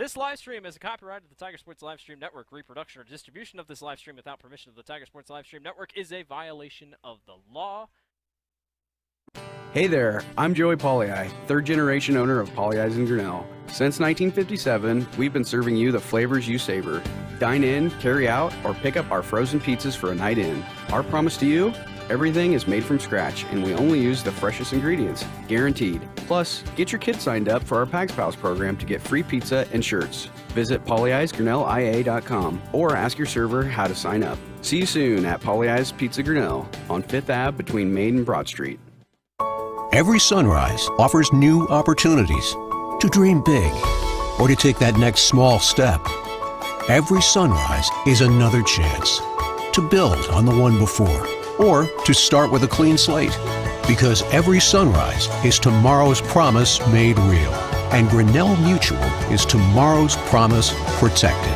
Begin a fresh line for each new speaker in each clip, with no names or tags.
This live stream is a copyright of the Tiger Sports Livestream Network. Reproduction or distribution of this live stream without permission of the Tiger Sports Livestream Network is a violation of the law.
Hey there, I'm Joey Pollei, third-generation owner of Polley's in Grinnell. Since 1957, we've been serving you the flavors you savor. Dine in, carry out, or pick up our frozen pizzas for a night in. Our promise to you? Everything is made from scratch, and we only use the freshest ingredients, guaranteed. Plus, get your kids signed up for our Pags Pals program to get free pizza and shirts. Visit polleisgrinnellia.com or ask your server how to sign up. See you soon at Polley's Pizza Grinnell on 5th Ave between Main and Broad Street.
Every sunrise offers new opportunities to dream big or to take that next small step. Every sunrise is another chance to build on the one before or to start with a clean slate, because every sunrise is tomorrow's promise made real, and Grinnell Mutual is tomorrow's promise protected.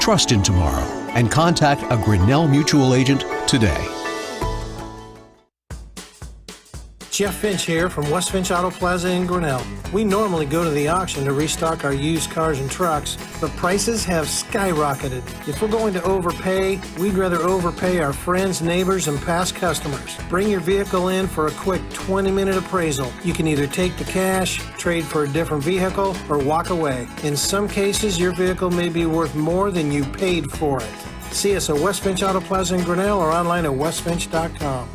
Trust in tomorrow and contact a Grinnell Mutual agent today.
Jeff Finch here from West Finch Auto Plaza in Grinnell. We normally go to the auction to restock our used cars and trucks, but prices have skyrocketed. If we're going to overpay, we'd rather overpay our friends, neighbors, and past customers. Bring your vehicle in for a quick 20-minute appraisal. You can either take the cash, trade for a different vehicle, or walk away. In some cases, your vehicle may be worth more than you paid for it. See us at West Finch Auto Plaza in Grinnell or online at westfinch.com.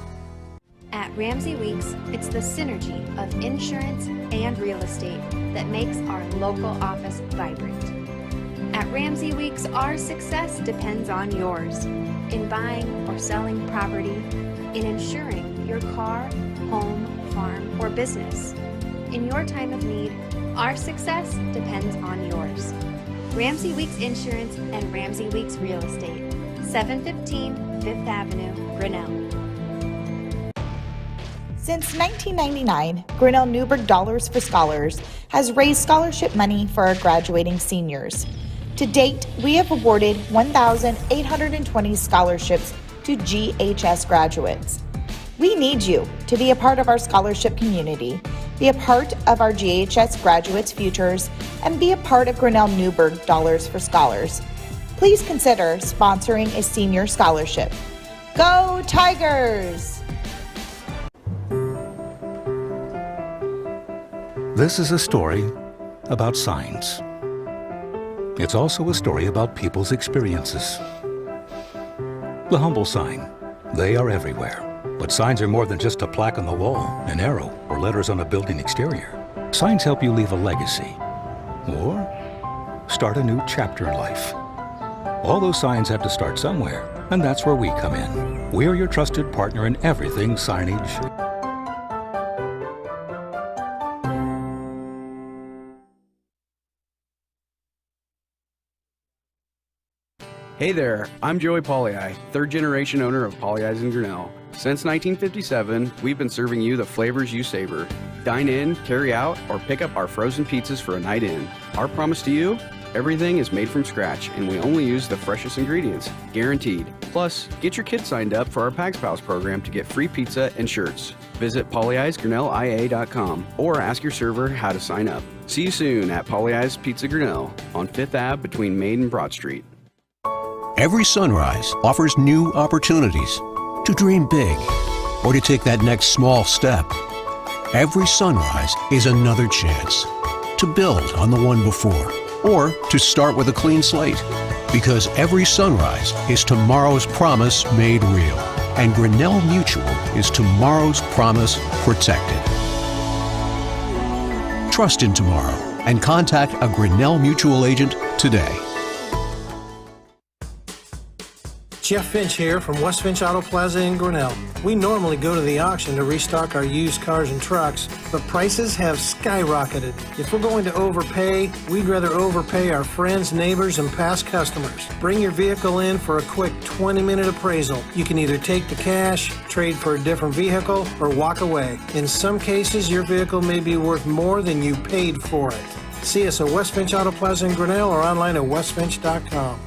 At Ramsey Weeks, it's the synergy of insurance and real estate that makes our local office vibrant. At Ramsey Weeks, our success depends on yours in buying or selling property, in insuring your car, home, farm, or business. In your time of need, our success depends on yours. Ramsey Weeks Insurance and Ramsey Weeks Real Estate, 715 5th Avenue, Grinnell.
Since 1999, Grinnell Newberg Dollars for Scholars has raised scholarship money for our graduating seniors. To date, we have awarded 1,820 scholarships to GHS graduates. We need you to be a part of our scholarship community, be a part of our GHS graduates' futures, and be a part of Grinnell Newberg Dollars for Scholars. Please consider sponsoring a senior scholarship. Go Tigers!
This is a story about signs. It's also a story about people's experiences. The humble sign. They are everywhere. But signs are more than just a plaque on the wall, an arrow, or letters on a building exterior. Signs help you leave a legacy or start a new chapter in life. All those signs have to start somewhere, and that's where we come in. We're your trusted partner in everything signage.
Hey there, I'm Joey Pollei, third-generation owner of Polley's in Grinnell. Since 1957, we've been serving you the flavors you savor. Dine in, carry out, or pick up our frozen pizzas for a night in. Our promise to you? Everything is made from scratch, and we only use the freshest ingredients, guaranteed. Plus, get your kids signed up for our Pags Pals program to get free pizza and shirts. Visit polleisgrinnellia.com or ask your server how to sign up. See you soon at Polley's Pizza Grinnell on 5th Ave between Main and Broad Street.
Every sunrise offers new opportunities to dream big or to take that next small step. Every sunrise is another chance to build on the one before or to start with a clean slate, because every sunrise is tomorrow's promise made real, and Grinnell Mutual is tomorrow's promise protected. Trust in tomorrow and contact a Grinnell Mutual agent today.
Jeff Finch here from West Finch Auto Plaza in Grinnell. We normally go to the auction to restock our used cars and trucks, but prices have skyrocketed. If we're going to overpay, we'd rather overpay our friends, neighbors, and past customers. Bring your vehicle in for a quick 20-minute appraisal. You can either take the cash, trade for a different vehicle, or walk away. In some cases, your vehicle may be worth more than you paid for it. See us at West Finch Auto Plaza in Grinnell or online at westfinch.com.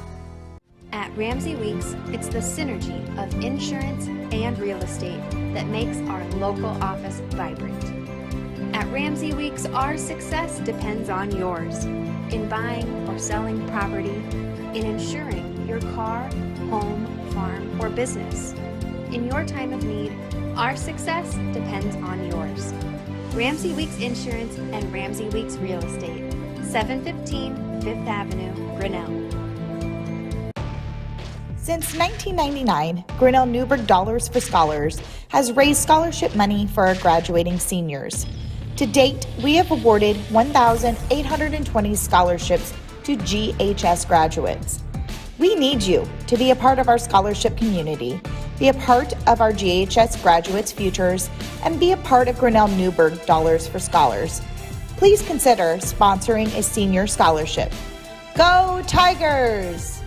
At Ramsey Weeks, it's the synergy of insurance and real estate that makes our local office vibrant. At Ramsey Weeks, our success depends on yours. In buying or selling property, in insuring your car, home, farm, or business. In your time of need, our success depends on yours. Ramsey Weeks Insurance and Ramsey Weeks Real Estate, 715 Fifth Avenue, Grinnell.
Since 1999, Grinnell Newberg Dollars for Scholars has raised scholarship money for our graduating seniors. To date, we have awarded 1,820 scholarships to GHS graduates. We need you to be a part of our scholarship community, be a part of our GHS graduates' futures, and be a part of Grinnell Newberg Dollars for Scholars. Please consider sponsoring a senior scholarship. Go Tigers!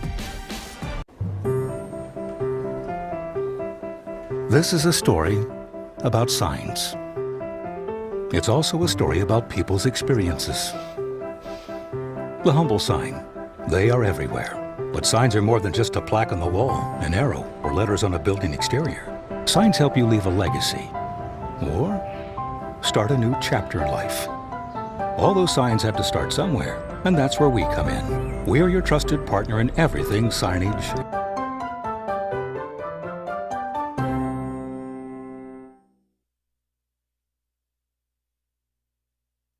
This is a story about signs. It's also a story about people's experiences. The humble sign. They are everywhere. But signs are more than just a plaque on the wall, an arrow, or letters on a building exterior. Signs help you leave a legacy or start a new chapter in life. All those signs have to start somewhere, and that's where we come in. We're your trusted partner in everything signage.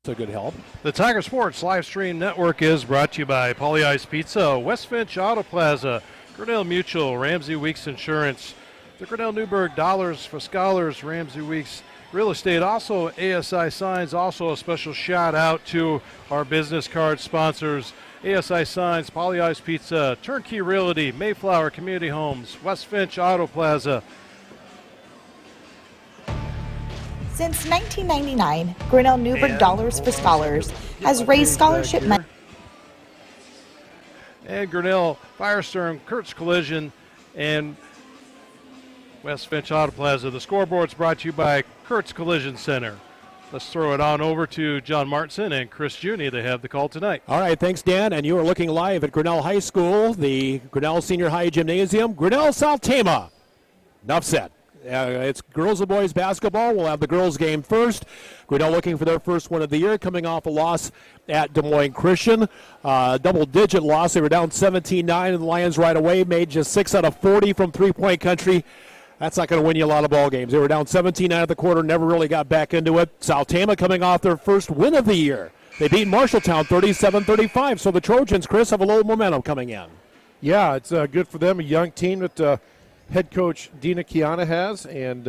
A good help.
The Tiger Sports live stream network is brought to you by Pauly Ice Pizza, West Finch Auto Plaza, Grinnell Mutual, Ramsey Weeks Insurance, the Grinnell Newberg Dollars for Scholars, Ramsey Weeks Real Estate, also ASI Signs. Also a special shout out to our business card sponsors, ASI Signs, Pauly Ice Pizza, Turnkey Realty, Mayflower Community Homes, West Finch Auto Plaza.
Since 1999, Grinnell Newberg Dollars for Scholars has raised scholarship money.
And Grinnell, Firestone, Kurtz Collision, and West Finch Auto Plaza. The scoreboard's brought to you by Kurtz Collision Center. Let's throw it on over to John Martinson and Chris Juni. They have the call tonight.
All right, thanks, Dan. And you are looking live at Grinnell High School, the Grinnell Senior High Gymnasium, Grinnell, South Tama. Enough said. It's girls and boys basketball. We'll have the girls game first. Grinnell looking for their first win of the year, coming off a loss at Des Moines Christian. Double-digit loss. They were down 17-9, and the Lions right away made just 6 out of 40 from three-point country. That's not going to win you a lot of ball games. They were down 17-9 at the quarter, never really got back into it. South Tama coming off their first win of the year. They beat Marshalltown 37-35, so the Trojans, Chris, have a little momentum coming in.
Yeah, it's good for them, a young team that head coach Dina Kiana has, and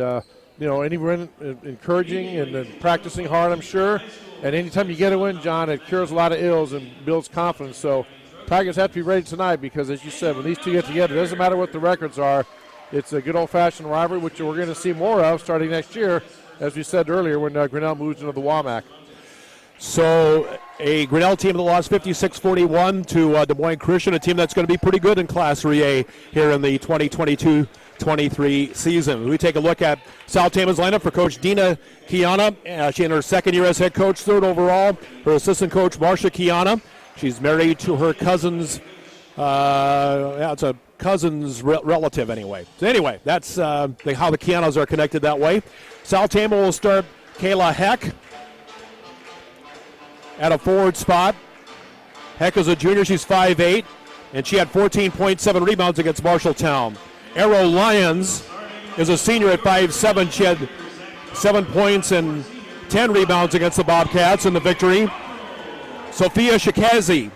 anyone encouraging and practicing hard, I'm sure. And anytime you get a win, John, it cures a lot of ills and builds confidence. So Tigers have to be ready tonight because, as you said, when these two get together, it doesn't matter what the records are. It's a good old-fashioned rivalry, which we're going to see more of starting next year, as we said earlier, when Grinnell moves into the WAMAC.
So a Grinnell team that lost 56-41 to Des Moines Christian, a team that's going to be pretty good in Class 3A here in the 2022-23 season. We take a look at South Tama's lineup for Coach Dina Kiana. She in her second year as head coach, third overall. Her assistant coach, Marcia Kiana. She's married to her cousin's, it's a cousin's relative anyway. So anyway, that's how the Kianas are connected that way. South Tama will start Kayla Heck at a forward spot. Heck is a junior. She's 5'8", and she had 14.7 rebounds against Marshalltown. Arrow Lyons is a senior at 5'7". She had 7 points and 10 rebounds against the Bobcats in the victory. Sophia Shikazi,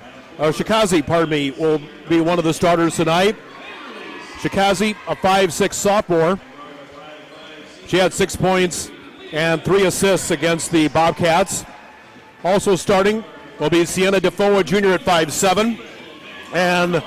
will be one of the starters tonight. Shikazi, a 5'6" sophomore. She had 6 points and 3 assists against the Bobcats. Also starting will be Sienna Defoe, junior at 5'7". And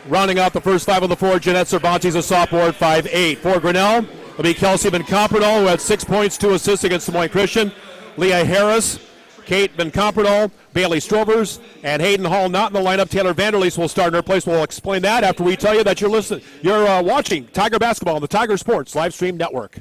rounding out the first 5 on the floor, Jeanette Cervantes, a sophomore at 5'8". For Grinnell will be Kelsey Van Compernal, who had 6 points, 2 assists against Des Moines Christian. Leah Harris, Kate Van Compernal, Bailey Strovers, and Hayden Hall not in the lineup. Taylor Vanderleest will start in her place. We'll explain that after we tell you that you're watching Tiger Basketball on the Tiger Sports Live Stream Network.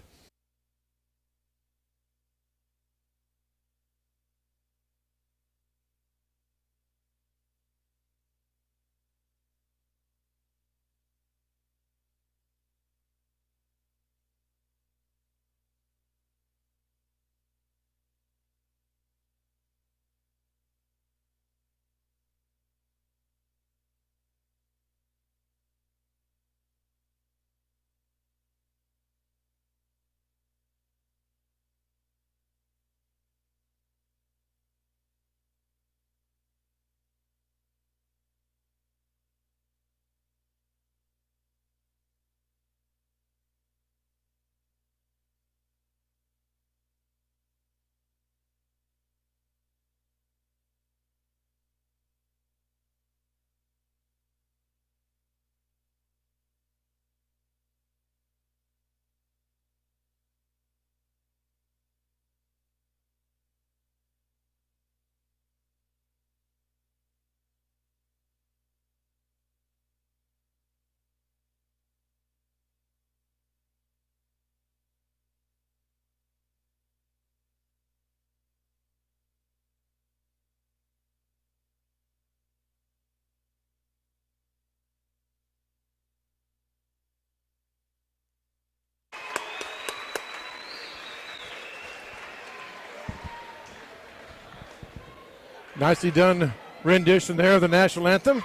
Nicely done rendition there of the national anthem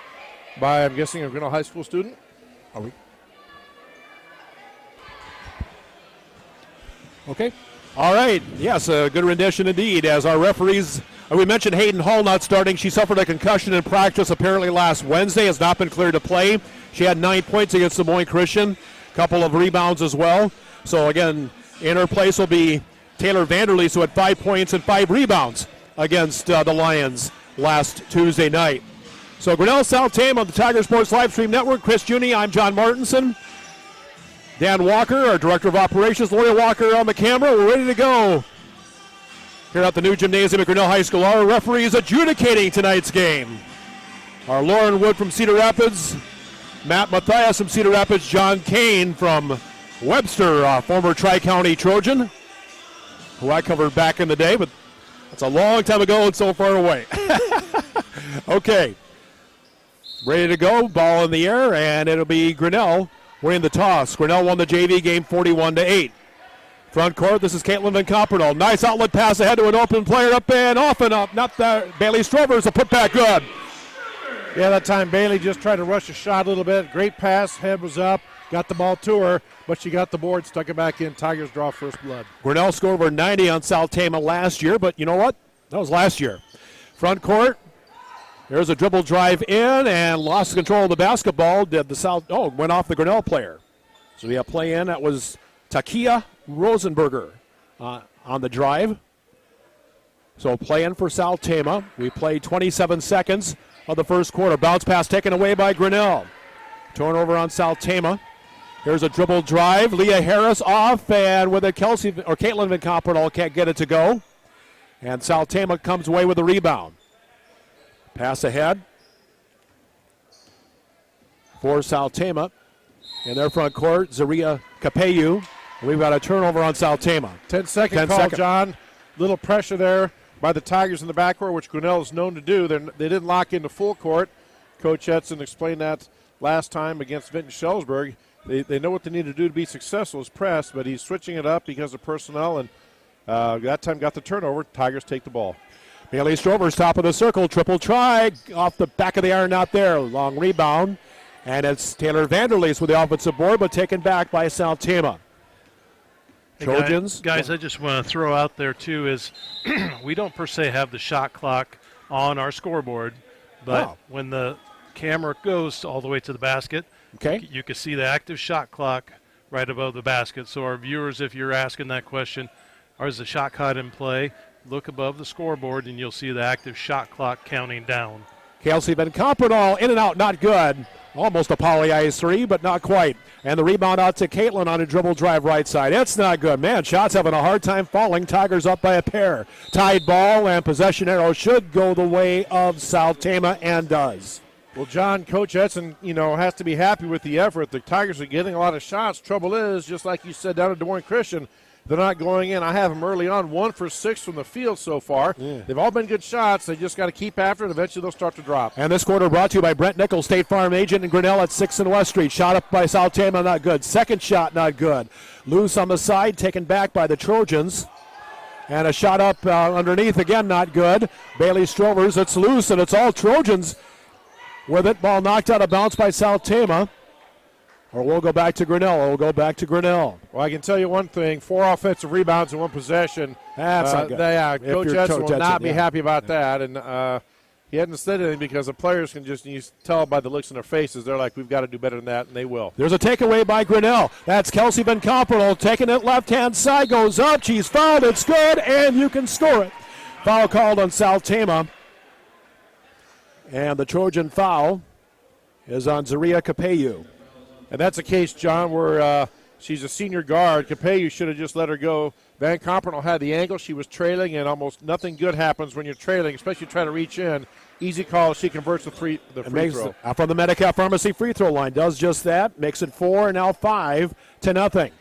by, I'm guessing, a Grinnell High School student. Are we?
Okay. All right. Yes, a good rendition indeed. As our referees, we mentioned Hayden Hall not starting. She suffered a concussion in practice apparently last Wednesday. Has not been cleared to play. She had 9 points against Des Moines Christian. A couple of rebounds as well. So again, in her place will be Taylor Vanderleest, who had 5 points and 5 rebounds against the Lions last Tuesday night. So Grinnell South Tama on the Tiger Sports Live Stream Network. Chris Juni, I'm John Martinson. Dan Walker, our Director of Operations, Lori Walker on the camera. We're ready to go here at the new gymnasium at Grinnell High School. Our referee is adjudicating tonight's game. Our Lauren Wood from Cedar Rapids, Matt Mathias from Cedar Rapids, John Kane from Webster, former Tri-County Trojan, who I covered back in the day, but that's a long time ago and so far away. Okay, ready to go, ball in the air, and it'll be Grinnell winning the toss. Grinnell won the JV game 41-8. Front court, this is Caitlin Van Coppernol. Nice outlet pass ahead to an open player, up and off and up. Not there. Bailey Strovers, a putback good.
Yeah, that time Bailey just tried to rush a shot a little bit. Great pass, head was up, got the ball to her, but she got the board, stuck it back in. Tigers draw first blood.
Grinnell scored over 90 on South Tama last year, but you know what? That was last year. Front court, there's a dribble drive in and lost control of the basketball. Went off the Grinnell player. So we have play in. That was Takia Rosenberger on the drive. So play in for South Tama. We played 27 seconds of the first quarter. Bounce pass taken away by Grinnell. Turnover on South Tama. Here's a dribble drive. Leah Harris off, and with it, Caitlin Van Coppernol can't get it to go. And South Tama comes away with a rebound. Pass ahead for South Tama. In their front court, Zaria Capeyu. We've got a turnover on South Tama.
10-second call, John. Little pressure there by the Tigers in the backcourt, which Grinnell is known to do. They didn't lock into full court. Coach Edson explained that last time against Vinton Schellsburg. They know what they need to do to be successful is press, but he's switching it up because of personnel, and that time got the turnover. Tigers take the ball.
Bailey Strovers, top of the circle, triple try, off the back of the iron, not there. Long rebound, and it's Taylor Vanderleest with the offensive board, but taken back by South Tama.
Hey
Trojans.
Guys, I just want to throw out there, too, is we don't per se have the shot clock on our scoreboard, but when the camera goes all the way to the basket, you can see the active shot clock right above the basket. So our viewers, if you're asking that question, is the shot clock in play? Look above the scoreboard, and you'll see the active shot clock counting down.
Kelsey Van Coppernol, in and out, not good. Almost a Poly Ice 3, but not quite. And the rebound out to Caitlin on a dribble drive right side. It's not good. Man, shots having a hard time falling. Tigers up by a pair. Tied ball, and possession arrow should go the way of South Tama, and does.
Well, John, Coach Edson, has to be happy with the effort. The Tigers are getting a lot of shots. Trouble is, just like you said down at Des Moines Christian, they're not going in. I have them early on, 1 for 6 from the field so far. Yeah. They've all been good shots. They just got to keep after it. Eventually they'll start to drop.
And this quarter brought to you by Brent Nichols, State Farm agent in Grinnell at 6th and West Street. Shot up by South Tama, not good. Second shot, not good. Loose on the side, taken back by the Trojans. And a shot up underneath, again, not good. Bailey Strovers, it's loose, and it's all Trojans with it. Ball knocked out of bounds by South Tama. Or we'll go back to Grinnell.
Well, I can tell you one thing. 4 offensive rebounds in 1 possession.
That's not good.
Coach Edson will not be happy about that. And he hadn't said anything because the players can just tell by the looks on their faces. They're like, we've got to do better than that, and they will.
There's a takeaway by Grinnell. That's Kelsey Van Coppernol taking it left-hand side. Goes up. She's fouled. It's good, and you can score it. Foul called on South Tama. And the Trojan foul is on Zaria Capeyu.
And that's a case, John, where she's a senior guard. Capeyu should have just let her go. Van Coppernol had the angle. She was trailing, and almost nothing good happens when you're trailing, especially try to reach in. Easy call. She converts the free throw.
From the Medicare Pharmacy free throw line. Does just that. Makes it 4, and now 5-0.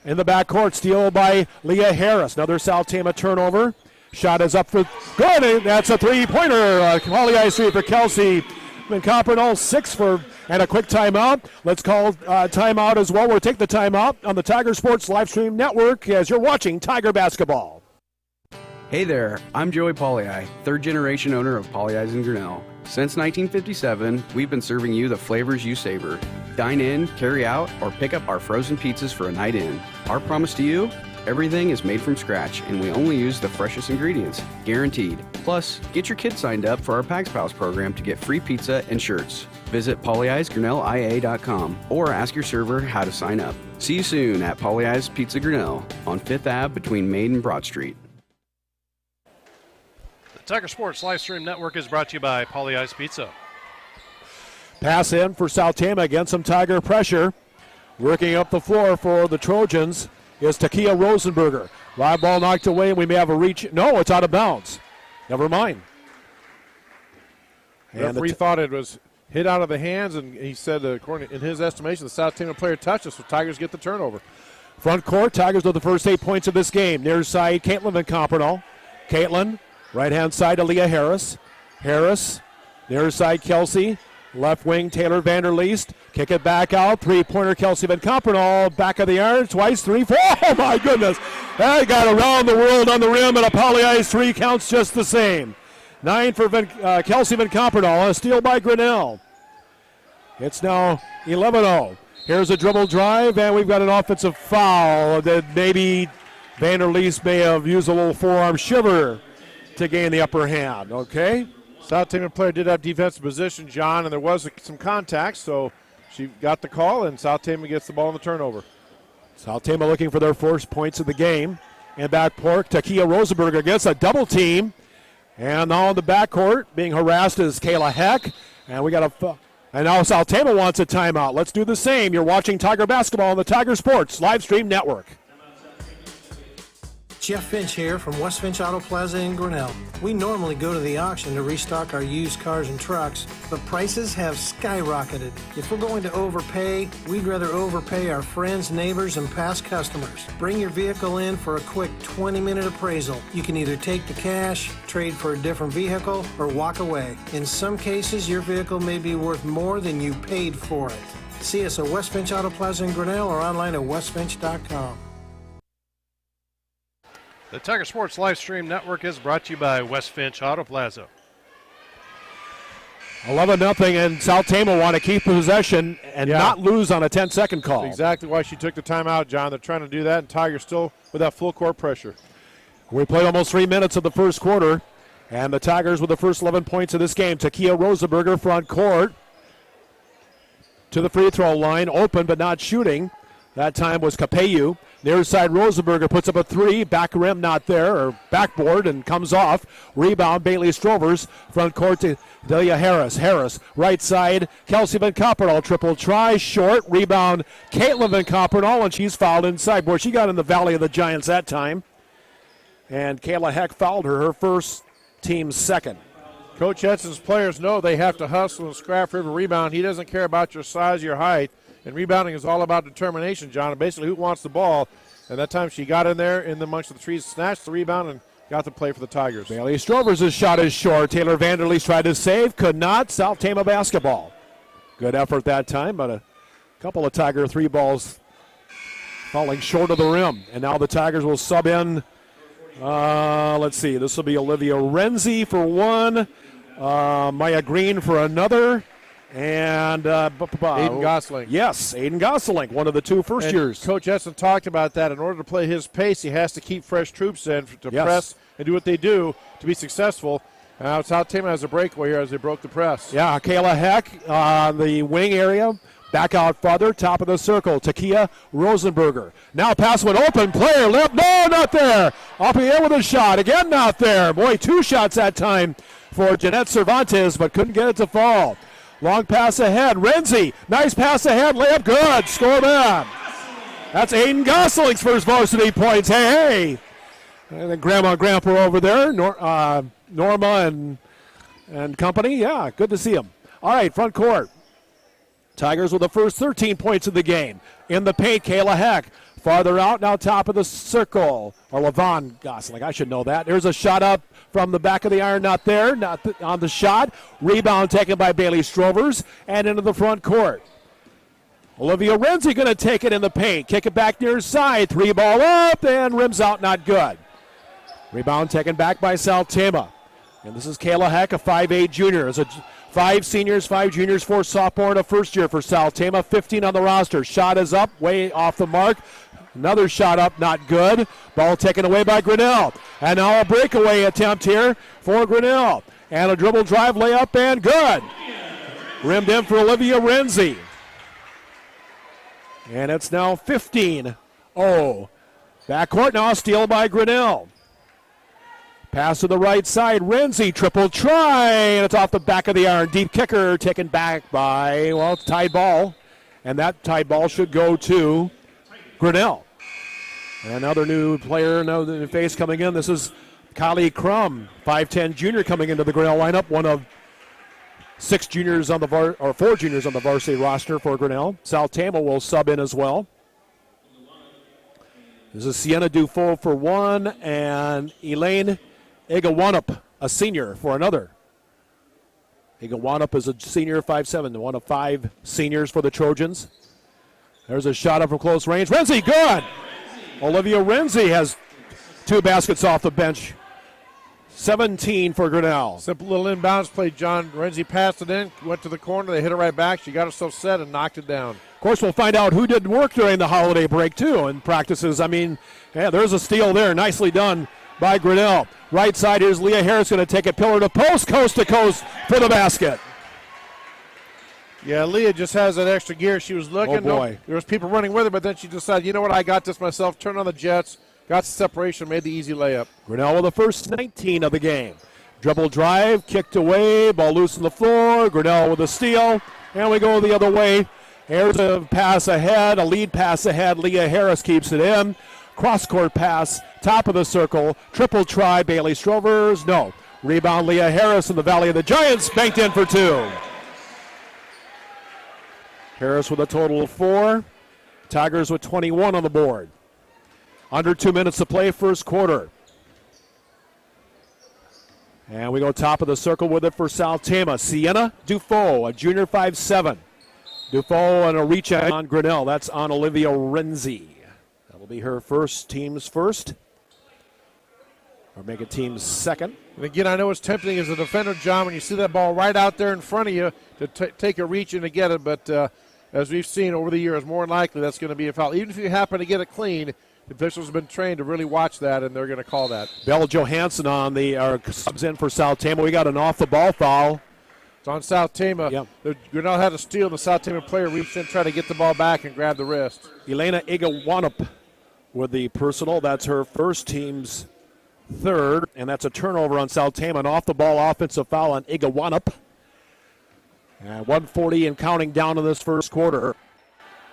In the backcourt, steal by Leah Harris. Another South Tama turnover. Shot is up for good, and that's a three-pointer. Poly Ice 3 for Kelsey Van Coppernol, 6 for, and a quick timeout. Let's call timeout as well. We'll take the timeout on the Tiger Sports Live Stream Network as you're watching Tiger basketball.
Hey there, I'm Joey Pollei, third generation owner of Polley's in Grinnell. Since 1957, we've been serving you the flavors you savor. Dine in, carry out, or pick up our frozen pizzas for a night in. Our promise to you? Everything is made from scratch, and we only use the freshest ingredients, guaranteed. Plus, get your kids signed up for our Pags Pals program to get free pizza and shirts. Visit polleisgrinnellia.com or ask your server how to sign up. See you soon at Polley's Pizza Grinnell on 5th Ave between Main and Broad Street.
The Tiger Sports Livestream Network is brought to you by Polley's Pizza.
Pass in for South Tama against some Tiger pressure. Working up the floor for the Trojans is Takia Rosenberger. Live ball knocked away, and we may have a reach. No, it's out of bounds. Never mind.
The referee thought it was hit out of the hands, and he said, according in his estimation, the South Tama player touched it, so Tigers get the turnover.
Front court, Tigers with the first 8 points of this game. Near side, Caitlin Van Compernal. Caitlin, right-hand side, Aaliyah Harris. Harris, near side, Kelsey. Left wing, Taylor Vanderleest. Kick it back out. Three-pointer, Kelsey Van Compernal. Back of the iron, twice, 3, 4. Oh, my goodness. That got around the world on the rim, and a Polley 3 counts just the same. 9 for Kelsey Van Compernal. A steal by Grinnell. It's now 11-0. Here's a dribble drive, and we've got an offensive foul that maybe Vanderleest may have used a little forearm shiver to gain the upper hand, okay?
South Tama player did have defensive position, John, and there was some contact, so she got the call, and South Tama gets the ball in the turnover.
South Tama looking for their first points of the game. And back court, Takia Rosenberger gets a double team. And now in the backcourt, being harassed is Kayla Heck. And we got and now South Tama wants a timeout. Let's do the same. You're watching Tiger Basketball on the Tiger Sports Livestream Network.
Jeff Finch here from West Finch Auto Plaza in Grinnell. We normally go to the auction to restock our used cars and trucks, but prices have skyrocketed. If we're going to overpay, we'd rather overpay our friends, neighbors, and past customers. Bring your vehicle in for a quick 20-minute appraisal. You can either take the cash, trade for a different vehicle, or walk away. In some cases, your vehicle may be worth more than you paid for it. See us at West Finch Auto Plaza in Grinnell or online at westfinch.com.
The Tiger Sports Livestream Network is brought to you by West Finch Auto Plaza.
11-0, and South Tama want to keep possession and not lose on a 10-second call.
Exactly why she took the timeout, John. They're trying to do that, and Tigers still with that full court pressure.
We played almost 3 minutes of the first quarter, and the Tigers with the first 11 points of this game. Takia Rosenberger front court to the free throw line, open but not shooting. That time was Capeyu. Near side, Rosenberger puts up a 3. Back rim not there, or backboard, and comes off. Rebound, Bailey Strovers. Front court to Delia Harris. Harris, right side, Kelsey Van Compernal. Triple try, short. Rebound, Caitlin Van Compernal, and she's fouled inside. Boy, she got in the Valley of the Giants that time. And Kayla Heck fouled her first, team's second.
Coach Edson's players know they have to hustle and scrap for every rebound. He doesn't care about your size, your height. And rebounding is all about determination, John, and basically who wants the ball. And that time she got in there in the amongst the trees, snatched the rebound, and got the play for the Tigers.
Bailey Strovers' shot is short. Taylor Vanderleest tried to save, could not. South Tama basketball. Good effort that time, but a couple of Tiger 3 balls falling short of the rim. And now the Tigers will sub in, let's see, this will be Olivia Renzi for one, Maya Green for another. And
Aiden Gosling.
Yes, Aiden Gosling, one of the 2 first years.
Coach Edson talked about that. In order to play his pace, he has to keep fresh troops in to press and do what they do to be successful. Now South Tama has a breakaway here as they broke the press.
Yeah, Kayla Heck on the wing area. Back out farther, top of the circle, Takia Rosenberger. Now pass went open, player left, no, not there. Off the air with a shot, again not there. Boy, 2 shots that time for Jeanette Cervantes, but couldn't get it to fall. Long pass ahead. Renzi, nice pass ahead. Layup good. Score that. That's Aiden Gosling's first varsity points. Hey. And then Grandma and Grandpa over there. Norma and company. Yeah, good to see them. All right, front court. Tigers with the first 13 points of the game. In the paint, Kayla Heck. Farther out, now top of the circle. Or Levon Gosling, I should know that. There's a shot up from the back of the iron, not there, on the shot. Rebound taken by Bailey Strovers, and into the front court. Olivia Renzi going to take it in the paint. Kick it back near side. 3 ball up, and rims out, not good. Rebound taken back by Saltema. And this is Kayla Heck, a 5'8 junior. It's a 5 seniors, 5 juniors, 4 sophomore, and a first year for Saltema. 15 on the roster. Shot is up, way off the mark. Another shot up, not good. Ball taken away by Grinnell. And now a breakaway attempt here for Grinnell. And a dribble drive, layup, and good. Rimmed in for Olivia Renzi. And it's now 15-0. Backcourt now, steal by Grinnell. Pass to the right side, Renzi, triple try, and it's off the back of the iron. Deep kicker taken back by, well, it's tied ball. And that tied ball should go to Grinnell. And another new player, another new face coming in. This is Kylie Crum, 5'10 junior coming into the Grinnell lineup, one of 4 juniors on the varsity roster for Grinnell. Saltema will sub in as well. This is Sienna Dufault for one, and Elaine Igawanup, a senior, for another. Igawanup is a senior, 5'7", one of 5 seniors for the Trojans. There's a shot up from close range. Renzi, good! Olivia Renzi has 2 baskets off the bench. 17 for Grinnell.
Simple little inbounds play, John. Renzi passed it in, went to the corner, they hit it right back. She got herself set and knocked it down.
Of course, we'll find out who did work during the holiday break, too, in practices. I mean, yeah, there's a steal there. Nicely done by Grinnell. Right side, here's Leah Harris going to take it pillar to post, coast to coast for the basket.
Yeah, Leah just has that extra gear. She was looking.
Oh, boy.
There was people running with her, but then she decided, you know what, I got this myself. Turned on the Jets, got the separation, made the easy layup.
Grinnell with the first 19 of the game. Dribble drive, kicked away, ball loose on the floor. Grinnell with a steal, and we go the other way. Here's a pass ahead, a lead pass ahead. Leah Harris keeps it in. Cross-court pass, top of the circle. Triple try, Bailey Strovers. No. Rebound, Leah Harris in the Valley of the Giants. Banked in for 2. Harris with a total of 4. Tigers with 21 on the board. Under 2 minutes to play, first quarter. And we go top of the circle with it for Saltema. Sienna Dufault, a junior, 5'7". Dufault and a reach out on Grinnell. That's on Olivia Renzi. That'll be her first, team's first. Or make it team's second.
And again, I know it's tempting as a defender, John, when you see that ball right out there in front of you to take a reach and to get it. But as we've seen over the years, more than likely that's going to be a foul. Even if you happen to get it clean, the officials have been trained to really watch that, and they're going to call that.
Bella Johansson on the subs in for Saltema. We got an off-the-ball foul.
It's on Saltema.
Yep.
Grinnell had a steal. The Saltema player reached in, tried to get the ball back and grab the wrist.
Elena Igawanup with the personal. That's her first, team's third, and that's a turnover on Saltema. An off-the-ball offensive foul on Igawanup. And 1:40 and counting down in this first quarter.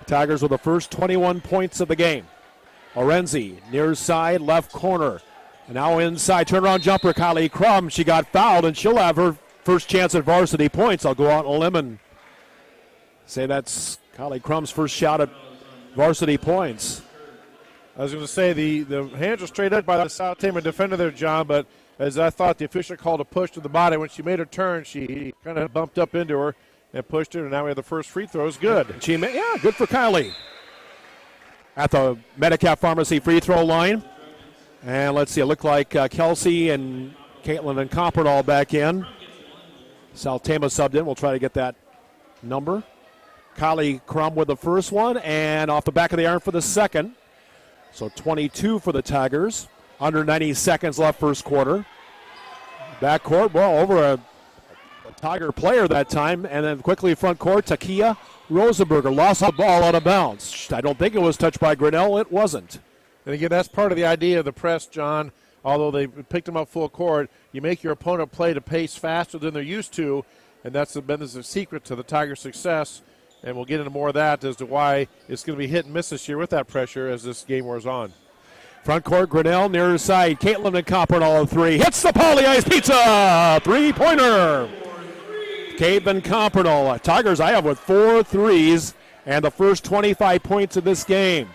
Tigers with the first 21 points of the game. Orenzi, near side, left corner. And now inside, turnaround jumper, Kylie Crum. She got fouled, and she'll have her first chance at varsity points. I'll go out on a limb and say that's Kylie Crum's first shot at varsity points.
I was going to say the hands were straight up by the Saltema defender there, John, but as I thought, the official called a push to the body. When she made her turn, she kind of bumped up into her and pushed her, and now we have the first free throw. It's good.
Good for Kylie. At the Medicap Pharmacy free throw line. And let's see, it looked like Kelsey and Caitlin and Copperdahl back in. Saltema subbed in. We'll try to get that number. Kylie Crum with the first one, and off the back of the iron for the second. So 22 for the Tigers. Under 90 seconds left first quarter. Backcourt, well, over a Tiger player that time, and then quickly front court, Takia Rosenberger lost the ball out of bounds. I don't think it was touched by Grinnell. It wasn't.
And again, that's part of the idea of the press, John. Although they picked them up full court, you make your opponent play to pace faster than they're used to, and that's been the secret to the Tigers' success. And we'll get into more of that as to why it's going to be hit and miss this year with that pressure as this game wears on.
Front court, Grinnell, near side. Caitlin and Copperdahl of 3. Hits the Pauly Ice Pizza! Three-pointer! Caitlin Copperdahl. Tigers, I have with 4 threes and the first 25 points of this game.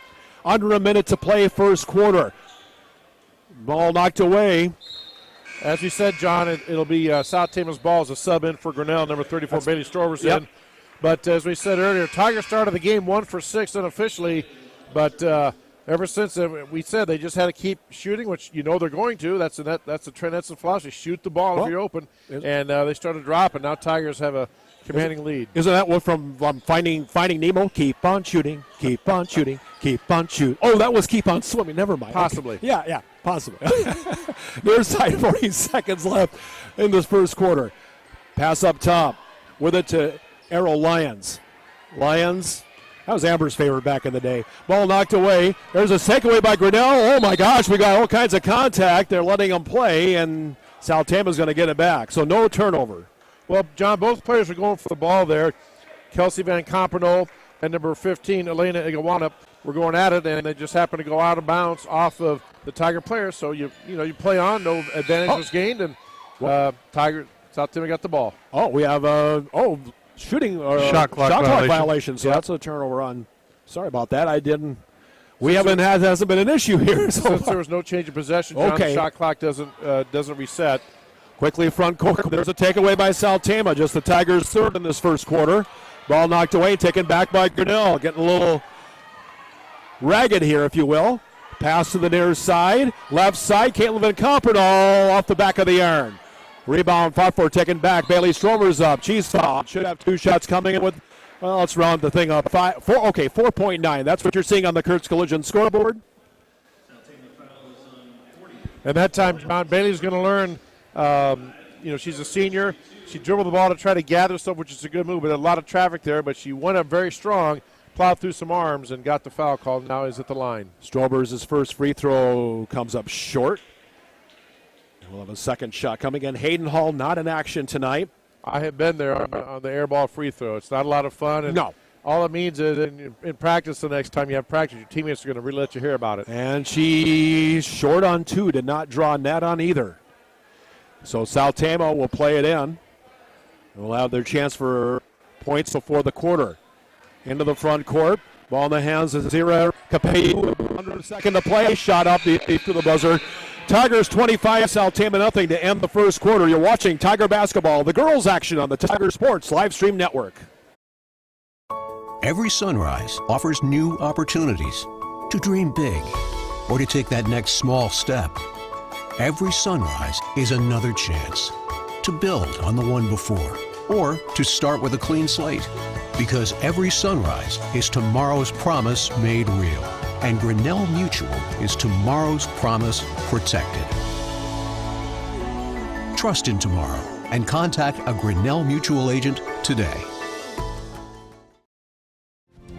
Under a minute to play first quarter. Ball knocked away.
As we said, John, it'll be Saltema's ball as a sub in for Grinnell. Number 34, Bailey Strovers in. But as we said earlier, Tigers started the game 1 for 6 unofficially, but ever since we said they just had to keep shooting, which they're going to. That's the trend. That's the philosophy. Shoot the ball if you're open. And they started dropping. Now Tigers have a commanding lead.
Isn't that what from Finding Nemo? Keep on shooting, keep on shooting, keep on shooting. Oh, that was keep on swimming. Never mind.
Possibly.
Okay. Yeah, possibly. Near side, 40 seconds left in this first quarter. Pass up top with it to Arrow Lions. Lions. That was Amber's favorite back in the day. Ball knocked away. There's a takeaway by Grinnell. Oh, my gosh, we got all kinds of contact. They're letting them play, and South Tama's going to get it back. So no turnover.
Well, John, both players are going for the ball there. Kelsey Van Compernoll and number 15, Elena Igawana, were going at it, and they just happened to go out of bounds off of the Tiger players. So, you play on. No advantage was gained, and South Tama got the ball.
Oh, we have shooting
shot clock
violation. So that's a turnover on. Sorry about that. I didn't. Hasn't been an issue here. So
since there was no change of possession, John, the shot clock doesn't reset.
Quickly front court. There's a takeaway by South Tama. Just the Tigers' third in this first quarter. Ball knocked away, taken back by Grinnell. Getting a little ragged here, if you will. Pass to the near side. Left side, Caitlin Van Compernoll off the back of the iron. Rebound, fought for, taken back. Bailey Stromer's up. She's fouled. Should have 2 shots coming in with, let's round the thing up. 4.9. That's what you're seeing on the Kurtz Collision scoreboard.
And that time, John, Bailey's going to learn, she's a senior. She dribbled the ball to try to gather stuff, which is a good move, but a lot of traffic there. But she went up very strong, plowed through some arms, and got the foul called. Now is at the line.
Stromer's first free throw comes up short. We'll have a second shot coming in. Hayden Hall not in action tonight.
I have been there on the air ball free throw. It's not a lot of fun. And
no.
All it means is in practice, the next time you have practice, your teammates are going to really let you hear about it.
And she's short on 2, did not draw net on either. So South Tama will play it in. They'll have their chance for points before the quarter. Into the front court. Ball in the hands of Zira Capeyu. Under a second to play. Shot up to the buzzer. Tigers 25, South Tama nothing to end the first quarter. You're watching Tiger Basketball, the girls' action on the Tiger Sports Livestream Network.
Every sunrise offers new opportunities to dream big or to take that next small step. Every sunrise is another chance to build on the one before or to start with a clean slate. Because every sunrise is tomorrow's promise made real. And Grinnell Mutual is tomorrow's promise protected. Trust in tomorrow and contact a Grinnell Mutual agent today.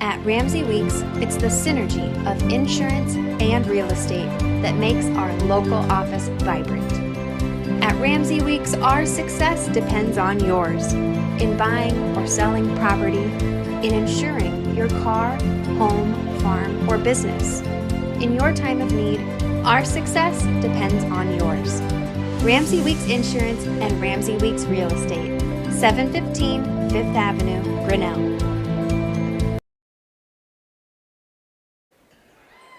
At Ramsey Weeks, it's the synergy of insurance and real estate that makes our local office vibrant. At Ramsey Weeks, our success depends on yours in buying or selling property, in insuring your car, home, farm, or business. In your time of need, our success depends on yours. Ramsey Weeks Insurance and Ramsey Weeks Real Estate, 715 5th Avenue, Grinnell.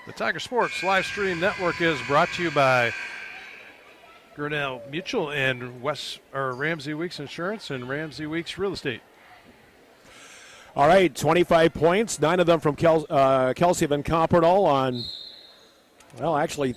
The Tiger Sports Livestream Network is brought to you by Grinnell Mutual and Ramsey Weeks Insurance and Ramsey Weeks Real Estate.
All right, 25 points, 9 of them from Kelsey Van Compernoll on, actually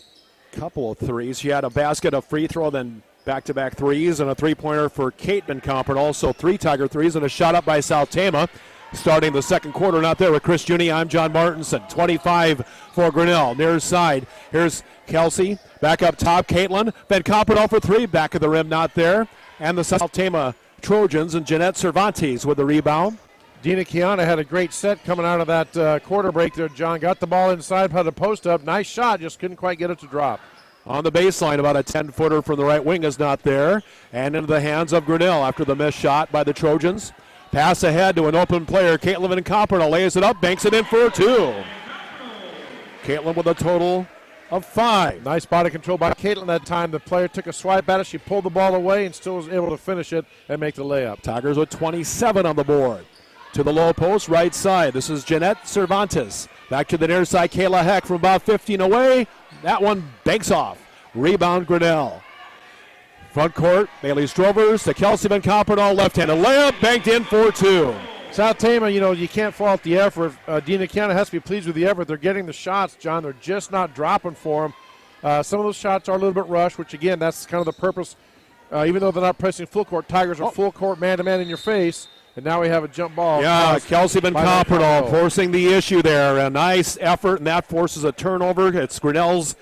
a couple of threes. She had a basket, a free throw, then back-to-back threes, and a three-pointer for Kate Van Compernoll. So 3 Tiger threes and a shot up by South Tama. Starting the second quarter, not there with Chris Juni. I'm John Martinson. 25 for Grinnell. Near side. Here's Kelsey. Back up top, Caitlin. Van Compernoll for 3. Back of the rim, not there. And the South Tama Trojans and Jeanette Cervantes with the rebound.
Dina Kiana had a great set coming out of that quarter break there, John. Got the ball inside, put a post up. Nice shot, just couldn't quite get it to drop.
On the baseline, about a 10-footer from the right wing is not there. And into the hands of Grinnell after the missed shot by the Trojans. Pass ahead to an open player. Caitlin Van Compernoll lays it up, banks it in for a 2. Caitlin with a total of 5.
Nice body control by Caitlin that time. The player took a swipe at it. She pulled the ball away and still was able to finish it and make the layup.
Tigers with 27 on the board. To the low post, right side. This is Jeanette Cervantes. Back to the near side, Kayla Heck from about 15 away. That one banks off. Rebound, Grinnell. Front court, Bailey Strovers to Kelsey Van Compernoll, left-handed layup, banked in for 2.
South Tama, you can't fault the effort. Dina Kiana has to be pleased with the effort. They're getting the shots, John. They're just not dropping for them. Some of those shots are a little bit rushed, which, again, that's kind of the purpose. Even though they're not pressing full court, Tigers are full court man-to-man in your face. And now we have a jump ball.
Yeah, Kelsey Van Compernol forcing the issue there. A nice effort, and that forces a turnover. It's Grinnell's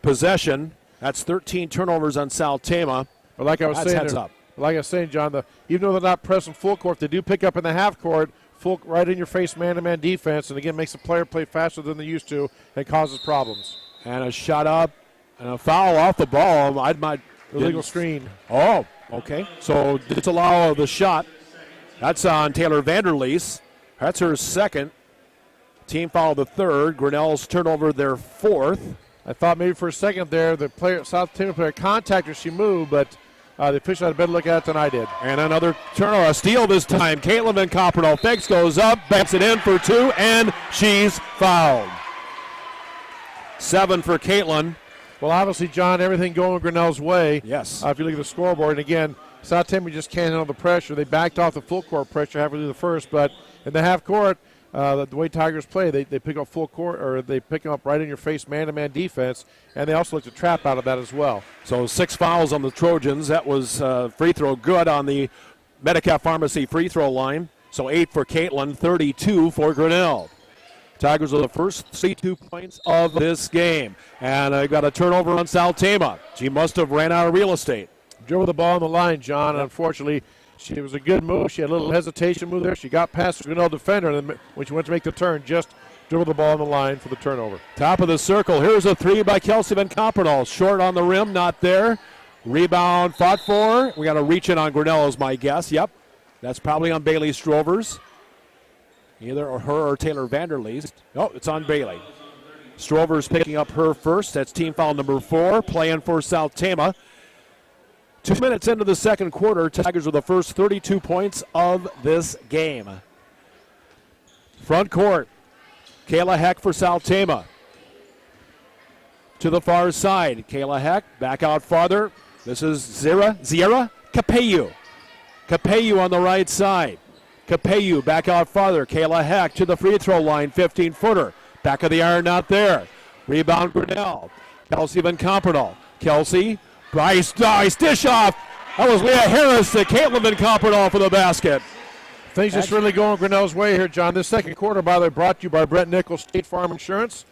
possession. That's 13 turnovers on South Tama.
But like I was saying, John, even though they're not pressing full court, they do pick up in the half court, full right in your face man-to-man defense, and again makes the player play faster than they used to and causes problems.
And a shot up and a foul off the ball.
Illegal screen.
Oh, okay. So disallow the shot. That's on Taylor Vanderleest. That's her second. Team foul the third. Grinnell's turnover their fourth.
I thought maybe for a second there the South Tama player contacted her. She moved, but the official had a better look at it than I did.
And another turnover, a steal this time. Caitlin Van Compernol fakes, goes up, backs it in for two, and she's fouled. 7 for Caitlin.
Well, obviously, John, everything going Grinnell's way.
Yes.
If you look at the scoreboard, and again, South Tama just can't handle the pressure. They backed off the full court pressure halfway through the first, but in the half court, the way Tigers play, they pick up full court, or they pick up right in your face man-to-man defense, and they also look to trap out of that as well.
So 6 fouls on the Trojans. That was free throw good on the Medicap Pharmacy free throw line. So 8 for Caitlin, 32 for Grinnell. Tigers are the first 32 points of this game. And I got a turnover on South Tama. She must have ran out of real estate.
Dribbled the ball on the line, John. Unfortunately, it was a good move. She had a little hesitation move there. She got past the Grinnell defender, and then when she went to make the turn, just dribbled the ball on the line for the turnover.
Top of the circle. Here's a three by Kelsey Van Compernol. Short on the rim, not there. Rebound fought for. We got to reach in on Grinnell is my guess. Yep. That's probably on Bailey Strovers. Either her or Taylor Vanderleest. Oh, it's on Bailey. Strovers picking up her first. That's team foul number 4. Playing for South Tama. 2 minutes into the second quarter, Tigers are the first 32 points of this game. Front court, Kayla Heck for South Tama. To the far side, Kayla Heck back out farther. This is Zira Capeyu. Capeyu on the right side. Capeyu back out farther. Kayla Heck to the free throw line, 15-footer. Back of the iron, not there. Rebound Grinnell. Kelsey Van Compernol. Kelsey. Nice dish off. That was Leah Harris to Caitlin Van Compernol for the basket.
Things just really going Grinnell's way here, John. This second quarter, by the way, brought to you by Brett Nichols State Farm Insurance.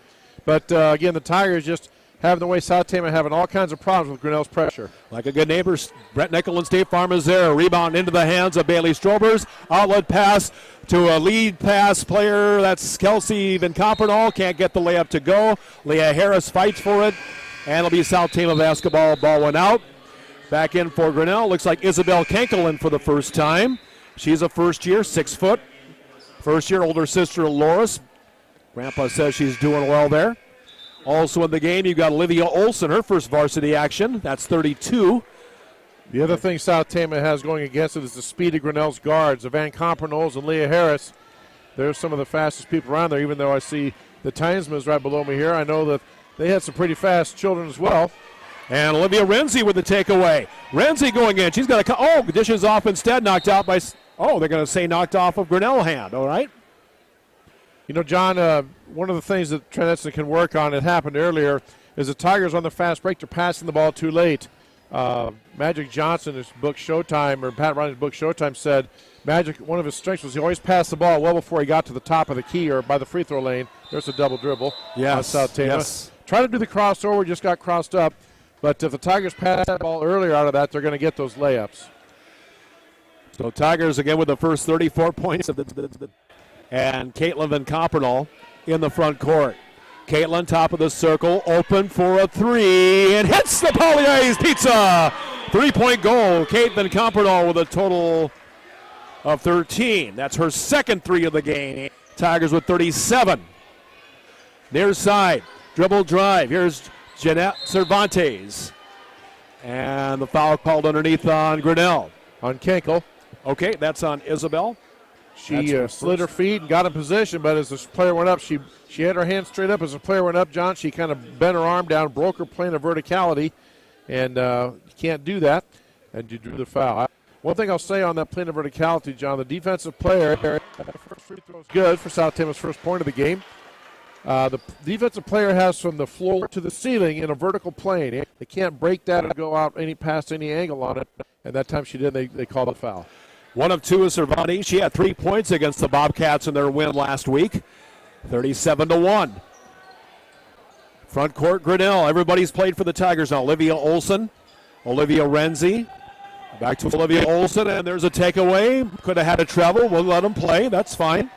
But, again, the Tigers just having the way South Tama having all kinds of problems with Grinnell's pressure.
Like a good neighbor, Brett Nichols and State Farm is there. Rebound into the hands of Bailey Strobers. Outlet pass to a lead pass player. That's Kelsey Van Compernol. Can't get the layup to go. Leah Harris fights for it. And it'll be South Tama basketball. Ball went out. Back in for Grinnell. Looks like Isabel Kenkel in for the first time. She's a first year, 6 foot. First year, older sister Loris. Grandpa says she's doing well there. Also in the game, you've got Olivia Olson, her first varsity action. That's 32.
The other thing South Tama has going against it is the speed of Grinnell's guards. The Van Compernols and Leah Harris. They're some of the fastest people around there, even though I see the Tynesman's right below me here. I know that they had some pretty fast children as well.
And Olivia Renzi with the takeaway. Renzi going in. She's got a dishes off instead, knocked out by, they're going to say knocked off of Grinnell hand, all right?
You know, John, one of the things that Trent Edson can work on, it happened earlier, is the Tigers on the fast break, they're passing the ball too late. Magic Johnson, his book Showtime, or Pat Ronnie's book Showtime, said Magic, one of his strengths was he always passed the ball well before he got to the top of the key or by the free throw lane. There's a double dribble.
Yes.
South Tama.
Yes.
Try to do the crossover, just got crossed up. But if the Tigers pass that ball earlier out of that, they're going to get those layups.
So Tigers again with the first 34 points of the and Caitlin Van Compernol in the front court. Caitlin, top of the circle, open for a three, and hits the Polly Ice Pizza. 3-point goal. Kate Van Compernol with a total of 13. That's her second three of the game. Tigers with 37. Near side, dribble drive. Here's Jeanette Cervantes. And the foul called underneath on Grinnell.
On Kenkel.
Okay, that's on Isabel.
She slid her feet and got in position, but as the player went up, she had her hand straight up. As the player went up, John, she kind of bent her arm down, broke her plane of verticality, and you can't do that, and you drew the foul. One thing I'll say on that plane of verticality, John, the defensive player, first free throw is good for South Tama's first point of the game. The defensive player has from the floor to the ceiling in a vertical plane. They can't break that and go out past any angle on it. And that time she did, they called a foul.
1 of 2 is Cervantes. She had 3 points against the Bobcats in their win last week, 37-1. Front court, Grinnell. Everybody's played for the Tigers now. Olivia Olson, Olivia Renzi. Back to Olivia Olson, and there's a takeaway. Could have had a travel. We'll let them play. That's fine.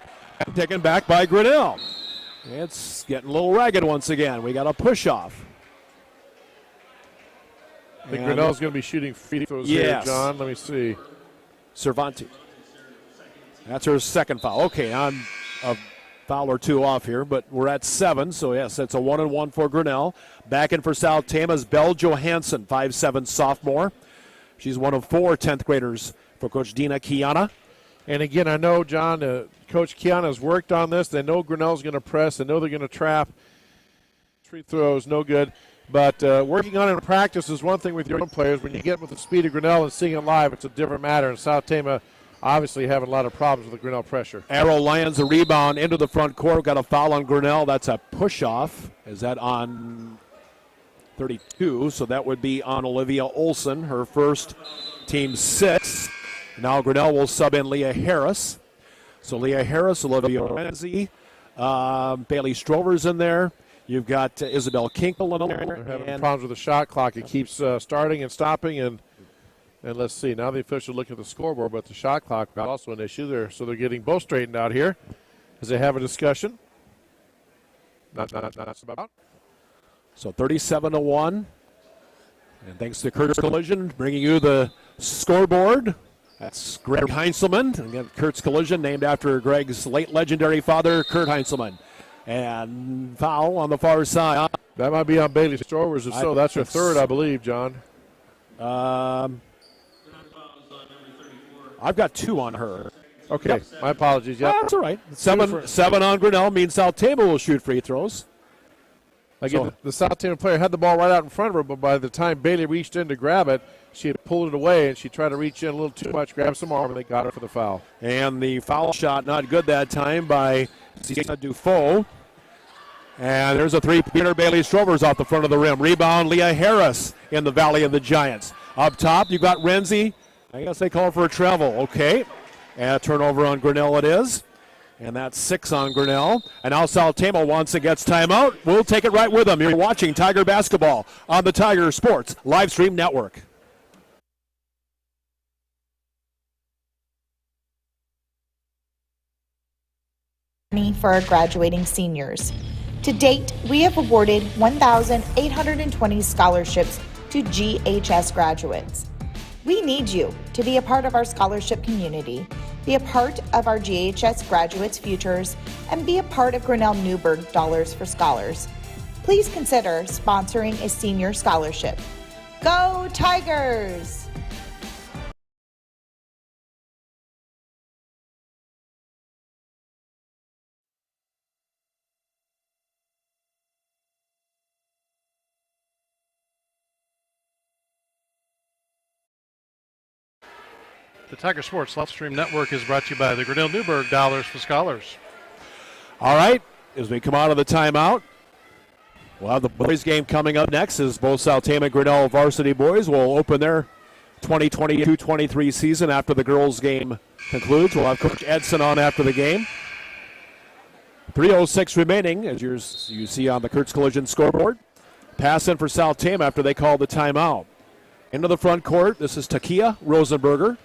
And taken back by Grinnell. It's getting a little ragged once again. We got a push-off.
I think Grinnell's going to be shooting free throws here, John. Let me see.
Cervantes. That's her second foul. Okay, I'm a foul or 2 off here, but we're at 7. So, yes, it's a 1-and-1 for Grinnell. Back in for South Tama's Belle Johansson, 5'7" sophomore. She's one of 4 10th graders for Coach Dina Kiana.
And again, I know, John, Coach Kiana has worked on this. They know Grinnell's going to press. They know they're going to trap. Free throws, no good. But working on it in practice is one thing with your own players. When you get with the speed of Grinnell and seeing it live, it's a different matter. And South Tama obviously having a lot of problems with the Grinnell pressure.
Arrow Lions a rebound into the front court. Got a foul on Grinnell. That's a push-off. Is that on 32? So that would be on Olivia Olson, her first, team 6. Now Grinnell will sub in Leah Harris. So Leah Harris, Olivia Renzi, Bailey Strover's in there. You've got Isabel Kinkle in there.
They're having problems with the shot clock. It keeps starting and stopping. And let's see. Now the official look at the scoreboard, but the shot clock is also an issue there. So they're getting both straightened out here as they have a discussion. Not about.
So 37-1. And thanks to Kurt's Collision, bringing you the scoreboard. That's Greg Heinzelman. Again, Kurt's Collision, named after Greg's late legendary father, Kurt Heinzelman. And foul on the far side.
That might be on Bailey Strovers. If so, that's her third, I believe, John.
I've got 2 on her.
Okay,
yep.
My apologies. Yep.
That's all right. 7 on Grinnell means South Tama will shoot free throws.
Again, the South Tama player had the ball right out in front of her, but by the time Bailey reached in to grab it, she had pulled it away, and she tried to reach in a little too much, grab some arm, and they got her for the foul.
And the foul shot not good that time by Zena Dufault. And there's a 3-pointer. Bailey Strovers off the front of the rim. Rebound, Leah Harris in the Valley of the Giants. Up top, you've got Renzi. I guess they call for a travel. Okay. And a turnover on Grinnell it is. And that's 6 on Grinnell. And now South Tama once and gets timeout. We'll take it right with them. You're watching Tiger Basketball on the Tiger Sports Livestream Network.
For our graduating seniors. To date, we have awarded 1,820 scholarships to GHS graduates. We need you to be a part of our scholarship community, be a part of our GHS graduates' futures, and be a part of Grinnell Newburgh Dollars for Scholars. Please consider sponsoring a senior scholarship. Go Tigers!
The Tiger Sports Livestream Network is brought to you by the Grinnell Newburgh Dollars for Scholars.
All right, as we come out of the timeout, we'll have the boys game coming up next as both South Tama and Grinnell varsity boys will open their 2022-23 season after the girls game concludes. We'll have Coach Edson on after the game. 3:06 remaining, as you see on the Kurt's Collision scoreboard. Pass in for South Tama after they call the timeout. Into the front court, this is Takia Rosenberger.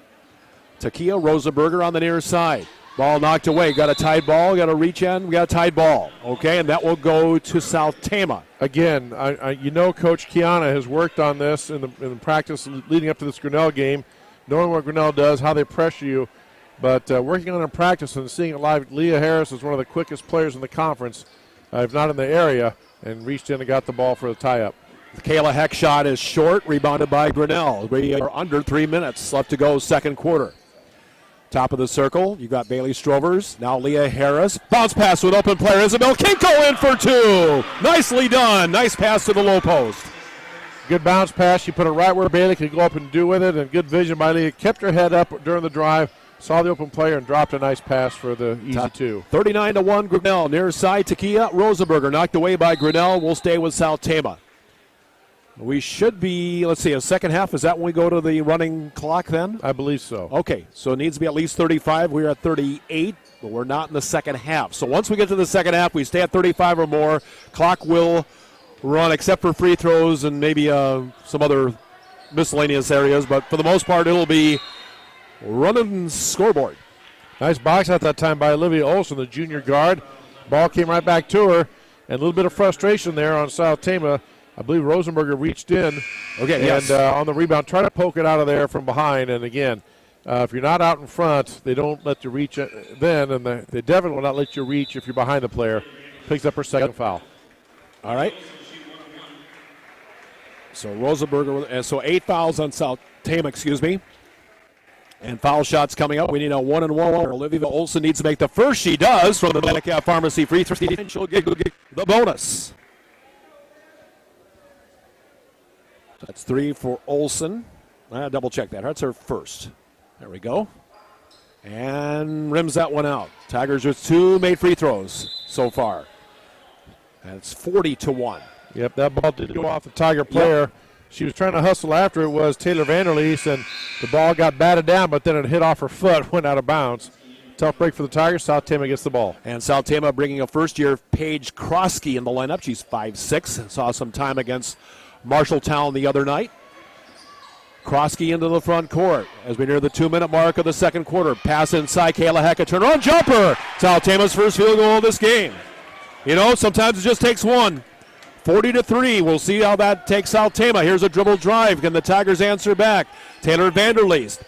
Takia Rosenberger on the near side. Ball knocked away. Got a tied ball. Got to reach in. We got a tied ball. Okay, and that will go to South Tama.
Again, you know Coach Kiana has worked on this in the practice leading up to this Grinnell game, knowing what Grinnell does, how they pressure you. But working on it in practice and seeing it live, Leah Harris is one of the quickest players in the conference, if not in the area, and reached in and got the ball for the tie-up.
The Kayla Heck shot is short, rebounded by Grinnell. We are under 3 minutes left to go, second quarter. Top of the circle, you got Bailey Strovers. Now Leah Harris. Bounce pass with open player Isabel Kinko in for 2. Nicely done. Nice pass to the low post.
Good bounce pass. She put it right where Bailey could go up and do with it, and good vision by Leah. Kept her head up during the drive, saw the open player, and dropped a nice pass for the easy 2.
39-1 Grinnell. Near side, Takia Rosenberger knocked away by Grinnell. We'll stay with South Tama. We should be, let's see, a second half. Is that when we go to the running clock then?
I believe so.
Okay, so it needs to be at least 35. We're at 38, but we're not in the second half. So once we get to the second half, we stay at 35 or more. Clock will run except for free throws and maybe some other miscellaneous areas, but for the most part, it'll be running scoreboard.
Nice box out that time by Olivia Olson, the junior guard. Ball came right back to her, and a little bit of frustration there on South Tama. I believe Rosenberger reached in and on the rebound, try to poke it out of there from behind. And again, if you're not out in front, they don't let you reach then, and they definitely will not let you reach if you're behind the player. Picks up her second foul.
All right. So Rosenberger, so 8 fouls on South Tama, And foul shots coming up. We need a 1-and-1. Olivia Olson needs to make the first. She does from the Medicare Pharmacy free throw. And she'll get the bonus. That's 3 for Olson. Double check that. That's her first. There we go. And rims that one out. Tigers with 2 made free throws so far. That's 40-1.
Yep, that ball did go off the Tiger player. Yep. She was trying to hustle after it was Taylor Vanderleest, and the ball got batted down, but then it hit off her foot, went out of bounds. Tough break for the Tigers. South Tama gets the ball.
And South Tama bringing a first-year Paige Krosky in the lineup. She's 5'6", saw some time against Marshalltown the other night. Krosky into the front court as we near the 2-minute mark of the second quarter. Pass inside, Kayla Heck, a turnaround jumper. South Tama's first field goal of this game. You know, sometimes it just takes one. 40-3. We'll see how that takes South Tama. Here's a dribble drive. Can the Tigers answer back? Taylor Vanderleest.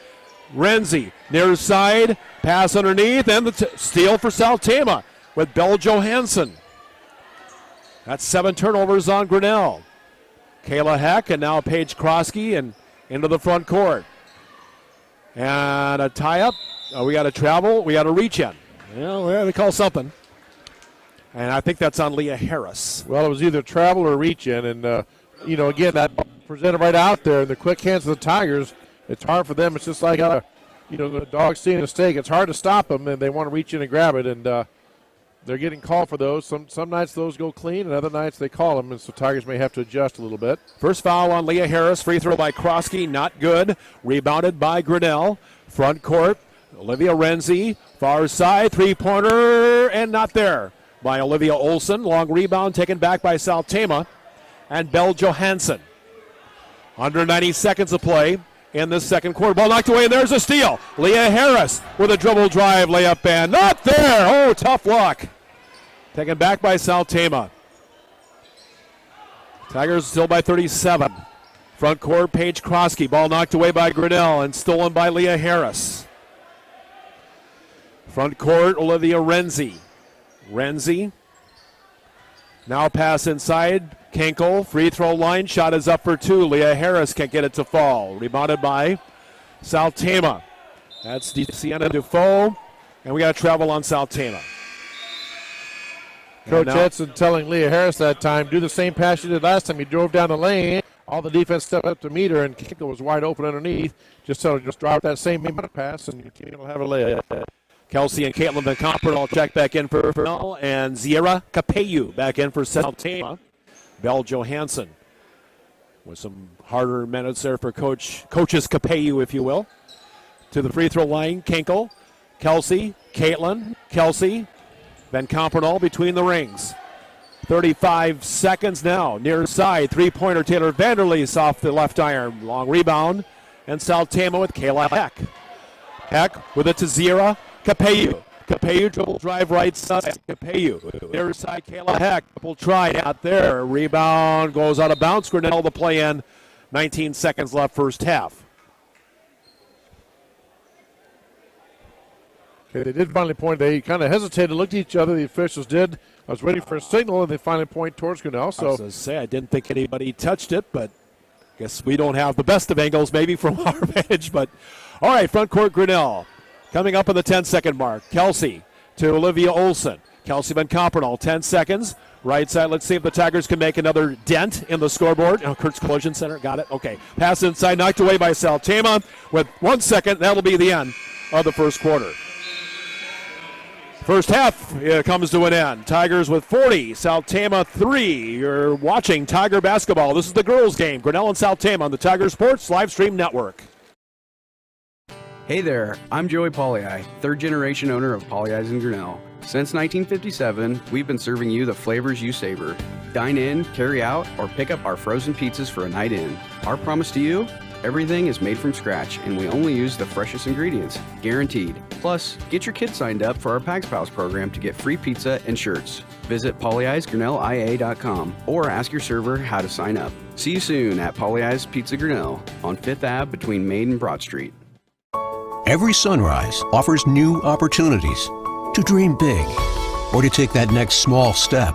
Renzi near side. Pass underneath. And the steal for South Tama with Belle Johansson. That's 7 turnovers on Grinnell. Kayla Heck and now Paige Krosky and into the front court. And a tie-up. We got to travel. We got to reach in. Yeah, we got to call something. And I think that's on Leah Harris.
Well, it was either travel or reach in. And, again, that presented right out there in the quick hands of the Tigers. It's hard for them. It's just like, the dog seeing a steak. It's hard to stop them, and they want to reach in and grab it. And they're getting called for those. Some nights those go clean, and other nights they call them. And so Tigers may have to adjust a little bit.
First foul on Leah Harris. Free throw by Krosky. Not good. Rebounded by Grinnell. Front court. Olivia Renzi. Far side. Three-pointer. And not there by Olivia Olson. Long rebound taken back by South Tama and Belle Johansson. Under 90 seconds of play in this second quarter. Ball knocked away, and there's a steal. Leah Harris with a dribble drive layup and not there. Oh, tough luck. Taken back by South Tama. Tigers still by 37. Front court, Paige Krosky. Ball knocked away by Grinnell and stolen by Leah Harris. Front court, Olivia Renzi. Renzi. Now pass inside. Kenkel, free throw line. Shot is up for 2. Leah Harris can't get it to fall. Rebounded by South Tama. That's Sienna Dufault. And we got to travel on South Tama.
Coach Edson telling Leah Harris that time, do the same pass you did last time. You drove down the lane. All the defense stepped up to meet her, and Kenkel was wide open underneath. Just drop that same pass, and you'll have a layup.
Kelsey and Caitlin Van Comper all check back in for Grinnell, and Sierra Capeyu back in for South Tama. Belle Johansson with some harder minutes there for Coaches Capeyu, if you will. To the free throw line, Kenkel, Kelsey, Caitlin, Kelsey, Van Comper between the rings. 35 seconds now, near side, three-pointer Taylor Vanderleest off the left iron. Long rebound, and South Tama with Kayla Heck. Heck with it to Sierra Capeyu. Capeyu dribble drive right side. Capeyu. Near side, Kayla Heck. Double try out there. Rebound goes out of bounds. Grinnell the play in. 19 seconds left first half.
Okay, they did finally point. They kind of hesitated, looked at each other. The officials did. I was waiting for a signal, and they finally point towards Grinnell. So
I was going to say, I didn't think anybody touched it, but I guess we don't have the best of angles maybe from our vantage. But all right, front court Grinnell. Coming up on the 10-second mark. Kelsey to Olivia Olson. Kelsey Van Compernal, 10 seconds. Right side, let's see if the Tigers can make another dent in the scoreboard. Oh, Kurt's Collision Center, got it. Okay, pass inside, knocked away by Saltema with 1 second. That'll be the end of the first quarter. First half comes to an end. Tigers with 40, Saltema 3. You're watching Tiger basketball. This is the girls' game. Grinnell and Saltema on the Tiger Sports Live Stream Network.
Hey there, I'm Joey Pollei, third generation owner of Polley's in Grinnell. Since 1957, we've been serving you the flavors you savor. Dine in, carry out, or pick up our frozen pizzas for a night in. Our promise to you? Everything is made from scratch, and we only use the freshest ingredients, guaranteed. Plus, get your kids signed up for our Pags Pals program to get free pizza and shirts. Visit polleisgrinnellia.com or ask your server how to sign up. See you soon at Polley's Pizza Grinnell on 5th Ave between Main and Broad Street.
Every sunrise offers new opportunities to dream big or to take that next small step.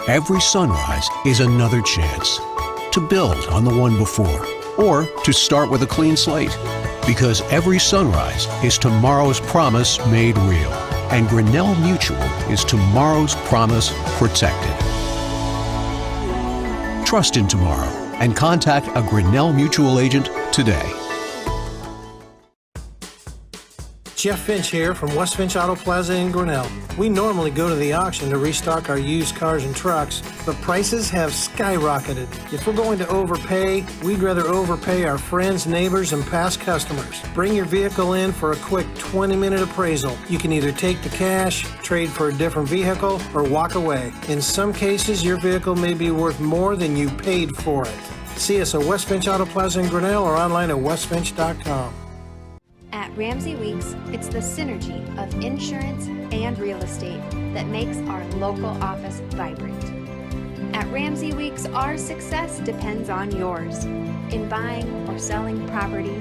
Every sunrise is another chance to build on the one before or to start with a clean slate, because every sunrise is tomorrow's promise made real, and Grinnell Mutual is tomorrow's promise protected. Trust in tomorrow and contact a Grinnell Mutual agent today.
Jeff Finch here from West Finch Auto Plaza in Grinnell. We normally go to the auction to restock our used cars and trucks, but prices have skyrocketed. If we're going to overpay, we'd rather overpay our friends, neighbors, and past customers. Bring your vehicle in for a quick 20-minute appraisal. You can either take the cash, trade for a different vehicle, or walk away. In some cases, your vehicle may be worth more than you paid for it. See us at West Finch Auto Plaza in Grinnell or online at westfinch.com.
At Ramsey Weeks, it's the synergy of insurance and real estate that makes our local office vibrant. At Ramsey Weeks, our success depends on yours in buying or selling property,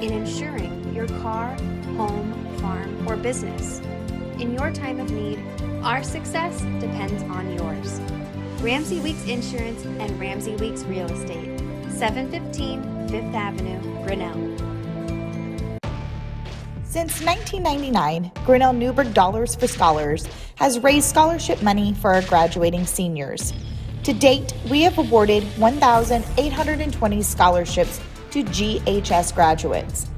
in insuring your car, home, farm, or business. In your time of need, our success depends on yours. Ramsey Weeks Insurance and Ramsey Weeks Real Estate, 715 5th Avenue, Grinnell.
Since 1999, Grinnell Newberg Dollars for Scholars has raised scholarship money for our graduating seniors. To date, we have awarded 1,820 scholarships to GHS graduates.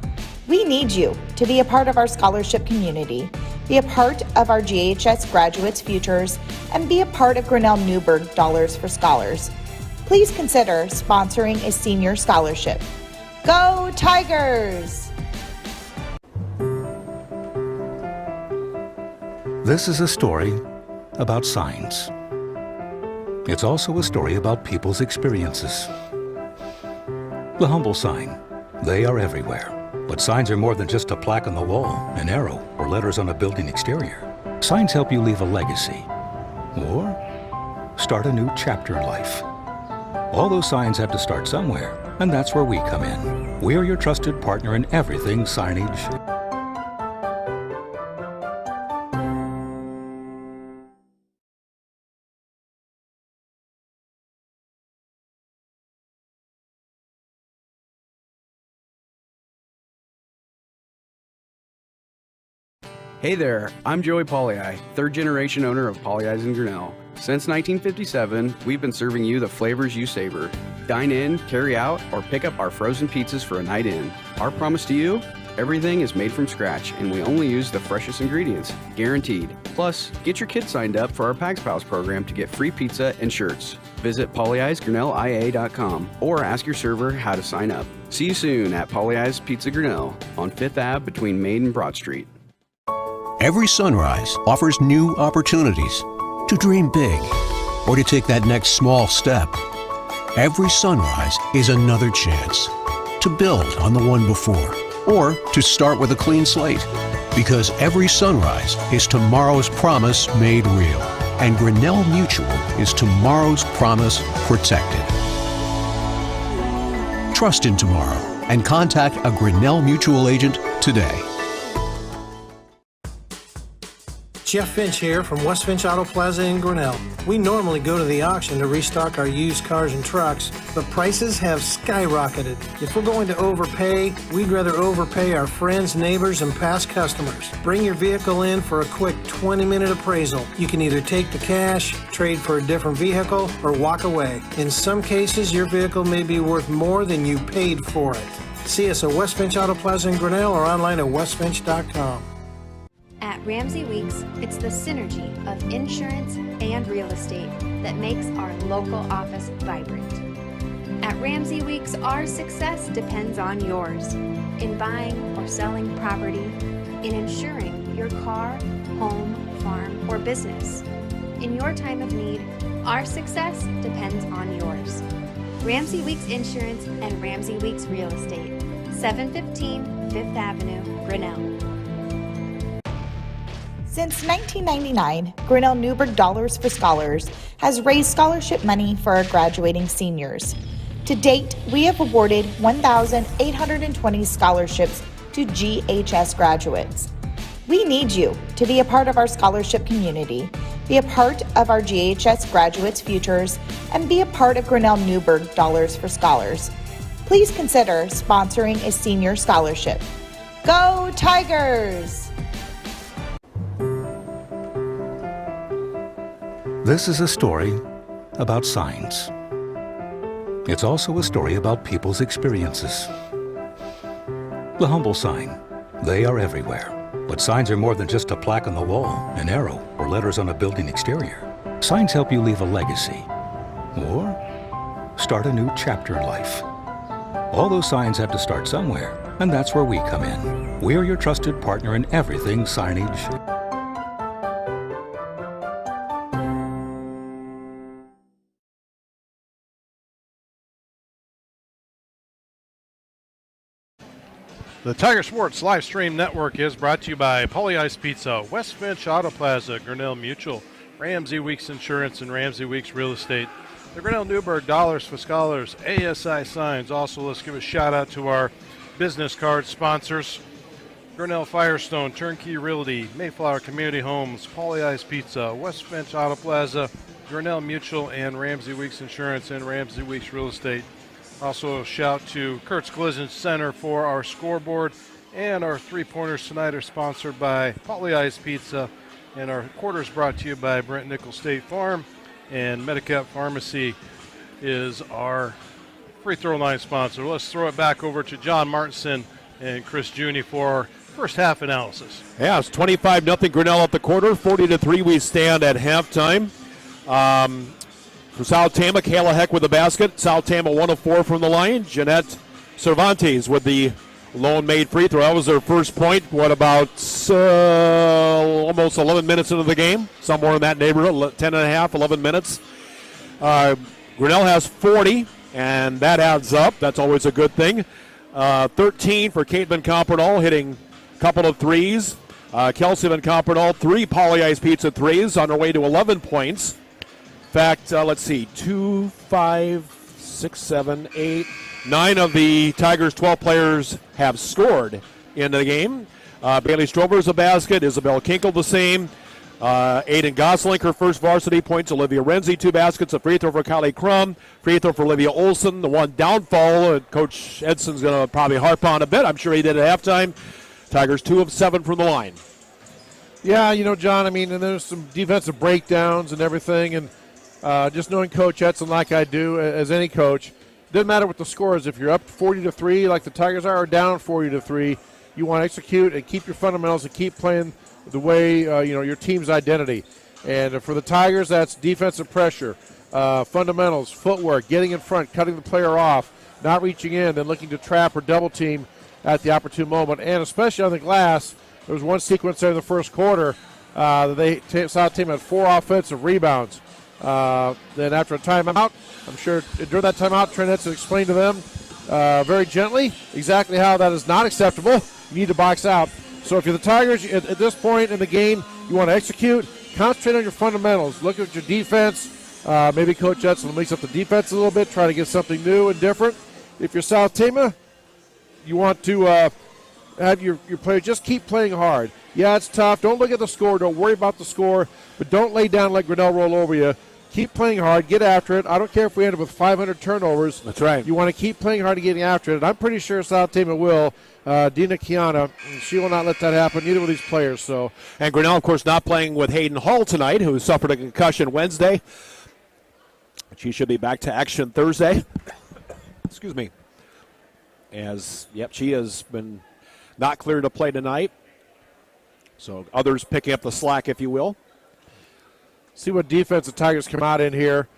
We need you to be a part of our scholarship community, be a part of our GHS graduates' futures, and be a part of Grinnell Newberg Dollars for Scholars. Please consider sponsoring a senior scholarship. Go Tigers!
This is a story about signs. It's also a story about people's experiences. The humble sign. They are everywhere. But signs are more than just a plaque on the wall, an arrow, or letters on a building exterior. Signs help you leave a legacy or start a new chapter in life. All those signs have to start somewhere, and that's where we come in. We are your trusted partner in everything signage.
Hey there, I'm Joey Pollei, third generation owner of Polley's in Grinnell. Since 1957, we've been serving you the flavors you savor. Dine in, carry out, or pick up our frozen pizzas for a night in. Our promise to you? Everything is made from scratch, and we only use the freshest ingredients, guaranteed. Plus, get your kids signed up for our Pags Pals program to get free pizza and shirts. Visit polleisgrinnellia.com or ask your server how to sign up. See you soon at Polley's Pizza Grinnell on 5th Ave between Main and Broad Street.
Every sunrise offers new opportunities to dream big or to take that next small step. Every sunrise is another chance to build on the one before or to start with a clean slate, because every sunrise is tomorrow's promise made real, and Grinnell Mutual is tomorrow's promise protected. Trust in tomorrow and contact a Grinnell Mutual agent today.
Jeff Finch here from West Finch Auto Plaza in Grinnell. We normally go to the auction to restock our used cars and trucks, but prices have skyrocketed. If we're going to overpay, we'd rather overpay our friends, neighbors, and past customers. Bring your vehicle in for a quick 20-minute appraisal. You can either take the cash, trade for a different vehicle, or walk away. In some cases, your vehicle may be worth more than you paid for it. See us at West Finch Auto Plaza in Grinnell or online at westfinch.com.
At Ramsey Weeks, it's the synergy of insurance and real estate that makes our local office vibrant. At Ramsey Weeks, our success depends on yours in buying or selling property, in insuring your car, home, farm, or business. In your time of need, our success depends on yours. Ramsey Weeks Insurance and Ramsey Weeks Real Estate, 715 Fifth Avenue, Grinnell.
Since 1999, Grinnell Newburgh Dollars for Scholars has raised scholarship money for our graduating seniors. To date, we have awarded 1,820 scholarships to GHS graduates. We need you to be a part of our scholarship community, be a part of our GHS graduates' futures, and be a part of Grinnell Newburgh Dollars for Scholars. Please consider sponsoring a senior scholarship. Go Tigers!
This is a story about signs. It's also a story about people's experiences. The humble sign. They are everywhere. But signs are more than just a plaque on the wall, an arrow, or letters on a building exterior. Signs help you leave a legacy or start a new chapter in life. All those signs have to start somewhere, and that's where we come in. We're your trusted partner in everything signage.
The Tiger Sports Live Stream Network is brought to you by Pauly Ice Pizza, West Finch Auto Plaza, Grinnell Mutual, Ramsey Weeks Insurance, and Ramsey Weeks Real Estate. The Grinnell Newburgh Dollars for Scholars, ASI Signs. Also, let's give a shout out to our business card sponsors: Grinnell Firestone, Turnkey Realty, Mayflower Community Homes, Pauly Ice Pizza, West Finch Auto Plaza, Grinnell Mutual, and Ramsey Weeks Insurance and Ramsey Weeks Real Estate. Also a shout to Kurt's Collision Center for our scoreboard, and our three-pointers tonight are sponsored by Pauly Ice Pizza, and our quarters brought to you by Brent Nichols State Farm, and Medicap Pharmacy is our free throw line sponsor. Let's throw it back over to John Martinson and Chris Juni for our first half analysis.
Yeah, it's 25-0 Grinnell at the quarter, 40-3 we stand at halftime. For South Tama, Kayla Heck with the basket. South Tama 1 of 4 from the line. Jeanette Cervantes with the lone made free throw. That was their first point. What about almost 11 minutes into the game? Somewhere in that neighborhood, 10 and a half, 11 minutes. Grinnell has 40, and that adds up. That's always a good thing. 13 for Kate Van Compernal, hitting a couple of threes. Kelsey Van Compernal, 3 Pauly Ice Pizza threes, on her way to 11 points. In fact, let's see, 2, 5, 6, 7, 8, 9 of the Tigers' 12 players have scored in the game. Bailey Strover's a basket, Isabel Kinkle the same. Aiden Gosling, her first varsity points. Olivia Renzi, 2 baskets, a free throw for Kylie Crum, free throw for Olivia Olson. The one downfall, Coach Edson's going to probably harp on a bit. I'm sure he did at halftime. Tigers 2 of 7 from the line.
Yeah, you know, John, I mean, and there's some defensive breakdowns and everything, and just knowing Coach Edson like I do, as any coach, doesn't matter what the score is. If you're up 40-3 like the Tigers are, or down 40-3, you want to execute and keep your fundamentals and keep playing the way, your team's identity. And for the Tigers, that's defensive pressure, fundamentals, footwork, getting in front, cutting the player off, not reaching in, then looking to trap or double team at the opportune moment. And especially on the glass, there was one sequence there in the first quarter that South Team had 4 offensive rebounds. Then after a timeout, I'm sure during that timeout, Trent Edson explained to them very gently exactly how that is not acceptable. You need to box out. So if you're the Tigers, at this point in the game, you want to execute, concentrate on your fundamentals, look at your defense. Maybe Coach Edson will mix up the defense a little bit, try to get something new and different. If you're South Tama, you want to have your players just keep playing hard. Yeah, it's tough. Don't look at the score. Don't worry about the score. But don't lay down and let Grinnell roll over you. Keep playing hard. Get after it. I don't care if we end up with 500 turnovers.
That's right.
You want to keep playing hard and getting after it. And I'm pretty sure South Tama will. Dina Kiana, she will not let that happen. Neither will these players. So,
and Grinnell, of course, not playing with Hayden Hall tonight, who suffered a concussion Wednesday. She should be back to action Thursday. Excuse me. She has been not cleared to play tonight. So others picking up the slack, if you will.
See what defense the Tigers come out in here.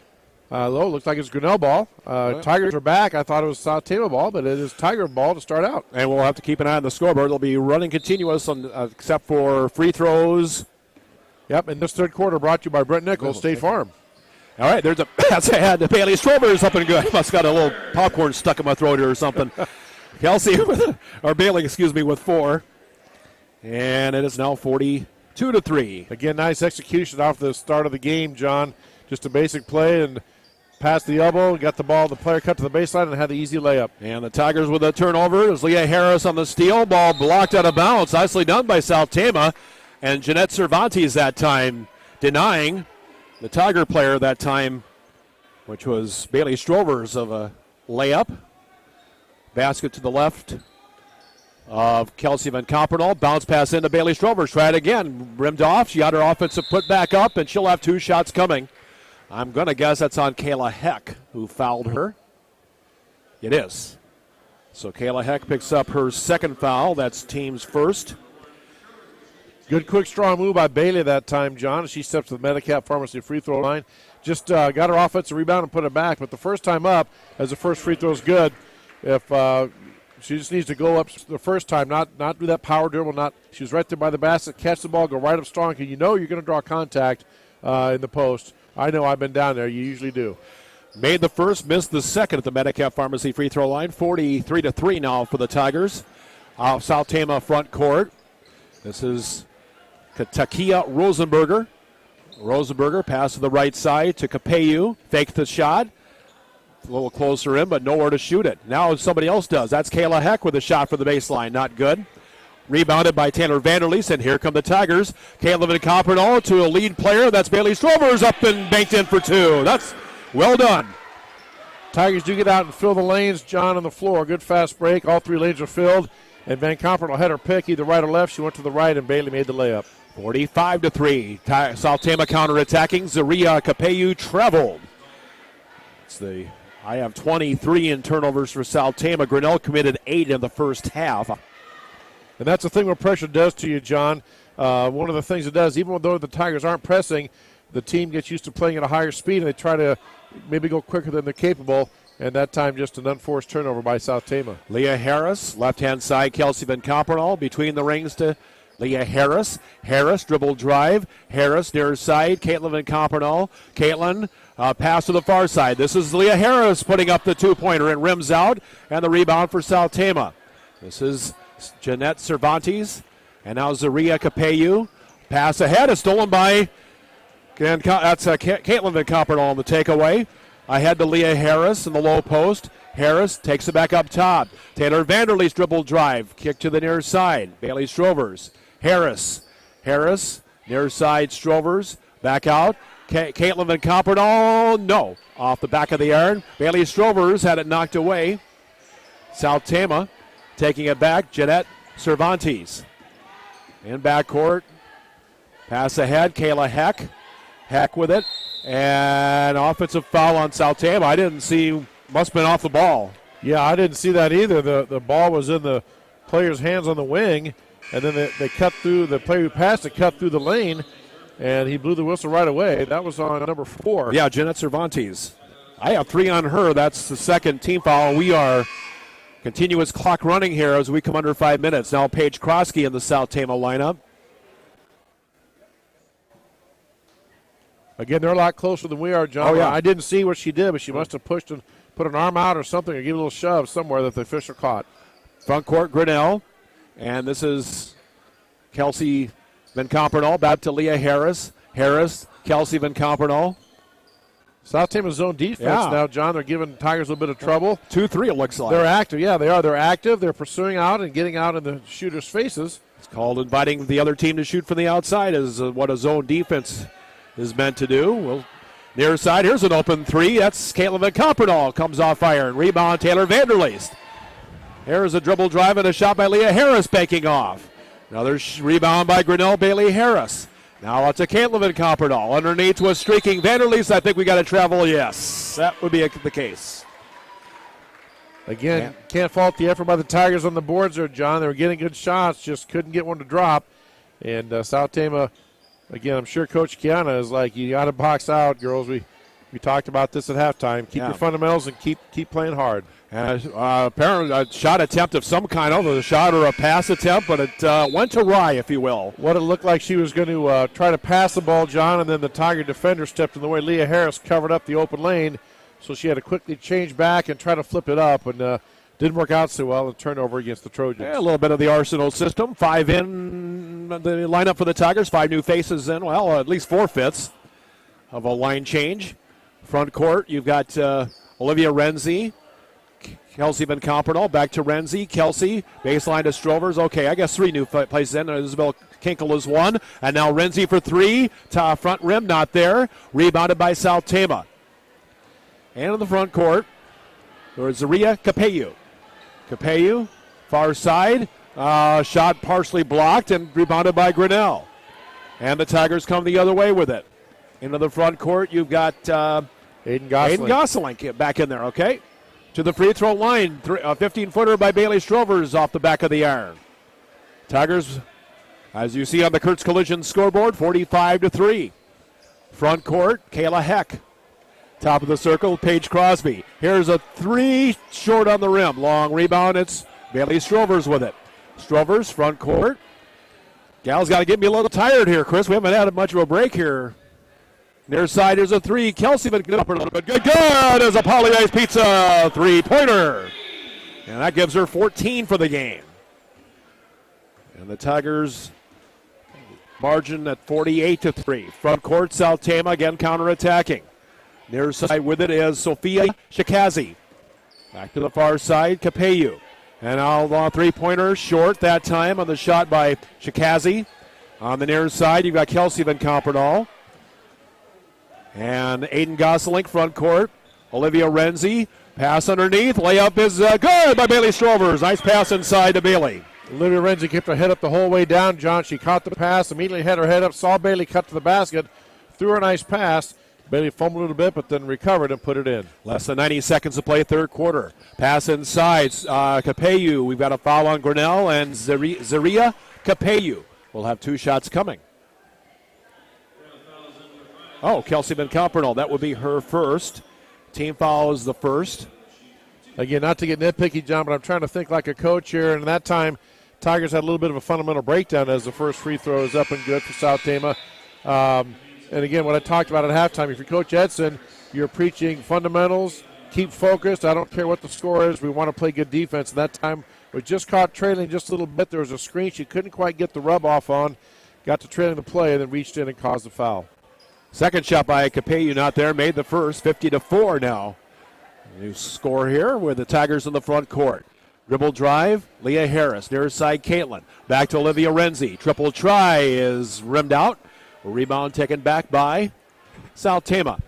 Looks like it's Grinnell ball. Tigers are back. I thought it was South Tama ball, but it is Tiger ball to start out.
And we'll have to keep an eye on the scoreboard. They'll be running continuous except for free throws.
Yep, and this third quarter brought to you by Brent Nichols, State Farm.
All right, that's a head. Bailey Strober's up and good. Must got a little popcorn stuck in my throat here or something. Bailey, with 4. And it is now 42-3.
Again, nice execution off the start of the game, John. Just a basic play and past the elbow, got the ball. The player cut to the baseline and had the easy layup.
And the Tigers with a turnover. It was Leah Harris on the steal. Ball blocked out of bounds. Nicely done by South Tama. And Jeanette Cervantes that time denying the Tiger player that time, which was Bailey Strovers of a layup. Basket to the left of Kelsey Van Compernal. Bounce pass into Bailey Strovers. Try it again. Rimmed off. She got her offensive put back up, and she'll have 2 shots coming. I'm going to guess that's on Kayla Heck, who fouled her. It is. So Kayla Heck picks up her second foul. That's team's first.
Good, quick, strong move by Bailey that time, John. She steps to the Medicap Pharmacy free throw line. Just got her offensive rebound and put it back. But the first time up, as the first free throw is good, if she just needs to go up the first time, not do that power dribble. She was right there by the basket, catch the ball, go right up strong, because you know you're going to draw contact in the post. I know, I've been down there. You usually do.
Made the first, missed the second at the Medicap Pharmacy free throw line. 43-3 now for the Tigers. South Tama front court. This is Takia Rosenberger. Rosenberger pass to the right side to Capeyu. Faked the shot. A little closer in, but nowhere to shoot it. Now somebody else does. That's Kayla Heck with a shot for the baseline. Not good. Rebounded by Tanner Vanderleest, and here come the Tigers. Caleb and Compernal to a lead player. That's Bailey Strovers up and banked in for 2. That's well done.
Tigers do get out and fill the lanes. John on the floor. Good fast break. All 3 lanes are filled. And Van Compernal had her pick either right or left. She went to the right, and Bailey made the layup.
45-3. South Tama counterattacking. Zaria Capeyu traveled. I have 23 in turnovers for South Tama. Grinnell committed 8 in the first half.
And that's the thing what pressure does to you, John. One of the things it does, even though the Tigers aren't pressing, the team gets used to playing at a higher speed, and they try to maybe go quicker than they're capable. And that time, just an unforced turnover by South Tama.
Leah Harris, left-hand side, Kelsey Van Compernal, between the rings to Leah Harris. Harris, dribble drive. Harris, near side, Caitlin Van Compernal. Caitlin, pass to the far side. This is Leah Harris putting up the 2-pointer and rims out, and the rebound for South Tama. This is Jeanette Cervantes, and now Zaria Capeyu. Pass ahead is stolen by, that's Caitlin Van Compernal on the takeaway. Ahead to Leah Harris in the low post. Harris takes it back up top. Taylor Vanderleest dribble drive. Kick to the near side. Bailey Strovers. Harris, near side Strovers. Back out. Caitlin Van Compernal, no. Off the back of the iron. Bailey Strovers had it knocked away. South Tama taking it back. Jeanette Cervantes. In backcourt. Pass ahead. Kayla Heck. Heck with it. And offensive foul on South Tama. I didn't see, must have been off the ball.
Yeah, I didn't see that either. The ball was in the player's hands on the wing, and then they cut through, the player who passed it cut through the lane, and he blew the whistle right away. That was on number 4.
Yeah, Jeanette Cervantes. I have 3 on her. That's the second team foul. We are continuous clock running here as we come under 5 minutes. Now Paige Krosky in the South Tama lineup.
Again, they're a lot closer than we are, John.
Oh, yeah.
I didn't see what she did, but she must have pushed and put an arm out or something or gave a little shove somewhere that the official caught.
Front court, Grinnell. And this is Kelsey Van Compernal back to Leah Harris. Harris, Kelsey Van Compernal.
South Tama's zone defense now, John. They're giving Tigers a little bit of trouble.
2-3 it looks like.
They're active. Yeah, they are. They're active. They're pursuing out and getting out in the shooters' faces.
It's called inviting the other team to shoot from the outside is what a zone defense is meant to do. Well, near side, here's an open three. That's Caitlin Van Compernal. Comes off iron. Rebound, Taylor Vanderleest. Here's a dribble drive and a shot by Leah Harris banking off. Another rebound by Grinnell, Bailey Harris. Now it's a Caitlin Van Compernal. Underneath was streaking Vanderleest. I think we got to travel. Yes, that would be the case.
Again, can't fault the effort by the Tigers on the boards there, John. They were getting good shots, just couldn't get one to drop. And South Tama, again, I'm sure Coach Kiana is like, you got to box out, girls. We talked about this at halftime. Keep your fundamentals and keep playing hard.
And apparently a shot attempt of some kind, either a shot or a pass attempt, but it went awry, if you will.
What it looked like she was going to try to pass the ball, John, and then the Tiger defender stepped in the way. Leah Harris covered up the open lane, so she had to quickly change back and try to flip it up, and didn't work out so well. And turnover against the Trojans.
Yeah, a little bit of the Arsenal system. 5 in the lineup for the Tigers. 5 new faces in. Well, at least 4 fifths of a line change. Front court, you've got Olivia Renzi, Kelsey Van Compernal, back to Renzi, Kelsey, baseline to Strovers. Okay, I guess 3 new places in. Isabel Kinkel is 1. And now Renzi for 3. Front rim, not there. Rebounded by South Tama. And in the front court, there's Zaria Capeyu. Capeyu, far side. Shot partially blocked and rebounded by Grinnell. And the Tigers come the other way with it. Into the front court, you've got
Aiden Gosselin
back in there, okay? To the free throw line, 15-footer by Bailey Strovers off the back of the iron. Tigers, as you see on the Kurtz Collision scoreboard, 45-3. Front court, Kayla Heck. Top of the circle, Paige Crosby. Here's a 3 short on the rim. Long rebound, it's Bailey Strovers with it. Strovers, front court. Gal's got to get me a little tired here, Chris. We haven't had much of a break here. Near side, here's a 3. Kelsey Van Compernal. Good as a Polly Ice Pizza 3-pointer. And that gives her 14 for the game. And the Tigers margin at 48-3. Front court, South Tama again counterattacking. Near side with it is Sophia Shikazi. Back to the far side, Capeyu. And now the 3-pointer short that time on the shot by Shikazi. On the near side, you've got Kelsey Van Compernal. And Aiden Gosselin, front court. Olivia Renzi, pass underneath. Layup is good by Bailey Strovers. Nice pass inside to Bailey.
Olivia Renzi kept her head up the whole way down, John. She caught the pass, immediately had her head up, saw Bailey cut to the basket, threw her a nice pass. Bailey fumbled a little bit, but then recovered and put it in.
Less than 90 seconds to play third quarter. Pass inside. Capeyu. We've got a foul on Grinnell, and Zaria Capeyu will have 2 shots coming. Oh, Kelsey Van Compernal. That would be her first. Team foul is the first.
Again, not to get nitpicky, John, but I'm trying to think like a coach here. And that time, Tigers had a little bit of a fundamental breakdown as the first free throw is up and good for South Tama. And again, what I talked about at halftime, if you're Coach Edson, you're preaching fundamentals, keep focused. I don't care what the score is. We want to play good defense. And that time, we just caught trailing just a little bit. There was a screen she couldn't quite get the rub off on. Got to trailing the play and then reached in and caused the foul.
Second shot by Capeyu, not there. Made the first, 50-4 now. New score here with the Tigers in the front court. Dribble drive, Leah Harris. Near side, Caitlin. Back to Olivia Renzi. Triple try is rimmed out. Rebound taken back by South Tama.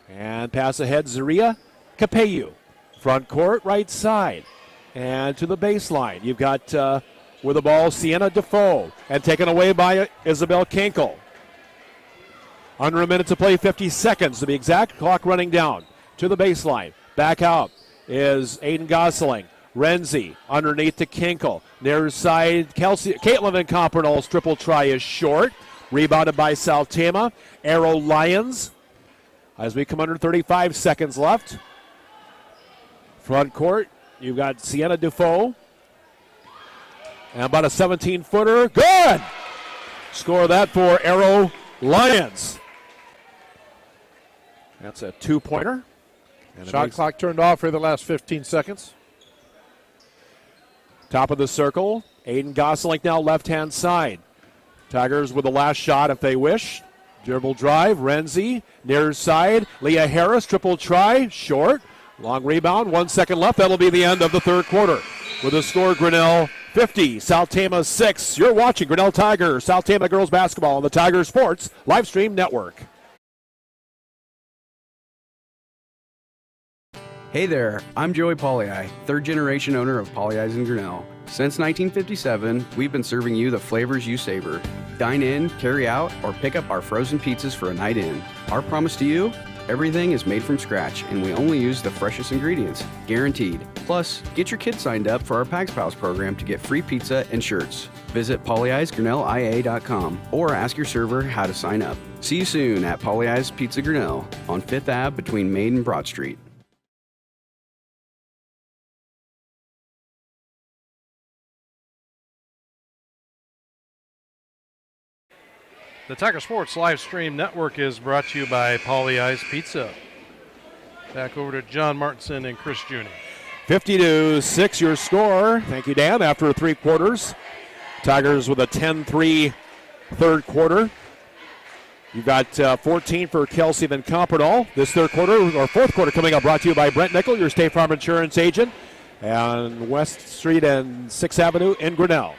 And pass ahead, Zaria Capeyu. Front court, right side. And to the baseline. You've got, with the ball, Sienna Defoe. And taken away by Isabel Kinkel. Under a minute to play, 50 seconds to be exact. Clock running down to the baseline. Back out is Aiden Gosselin. Renzi underneath to Kinkel. Near side, Caitlin Van Compernal's triple try is short. Rebounded by South Tama. Arrow Lions as we come under 35 seconds left. Front court, you've got Sienna Defoe. And about a 17-footer. Good! Score that for Arrow Lions. That's a 2-pointer.
Shot clock turned off for the last 15 seconds.
Top of the circle. Aiden Gosselin now left-hand side. Tigers with the last shot if they wish. Dribble drive, Renzi, near side. Leah Harris, triple try, short. Long rebound, 1 second left. That'll be the end of the third quarter. With a score, Grinnell 50, South Tama 6. You're watching Grinnell Tigers, South Tama girls basketball on the Tiger Sports Livestream Network.
Hey there, I'm Joey Pollei, third generation owner of Polley's in Grinnell. Since 1957, we've been serving you the flavors you savor. Dine in, carry out, or pick up our frozen pizzas for a night in. Our promise to you? Everything is made from scratch, and we only use the freshest ingredients, guaranteed. Plus, get your kids signed up for our Pags Pals program to get free pizza and shirts. Visit polleisgrinnellia.com or ask your server how to sign up. See you soon at Polley's Pizza Grinnell on 5th Ave between Maid and Broad Street.
The Tiger Sports Livestream Network is brought to you by Polley's Pizza. Back over to John Martinson and Chris Juni.
50-6 your score. Thank you, Dan. After 3 quarters, Tigers with a 10-3 third quarter. You've got 14 for Kelsey Van Compernal. This third quarter, or fourth quarter, coming up, brought to you by Brent Nickel, your State Farm Insurance agent, and West Street and 6th Avenue in Grinnell.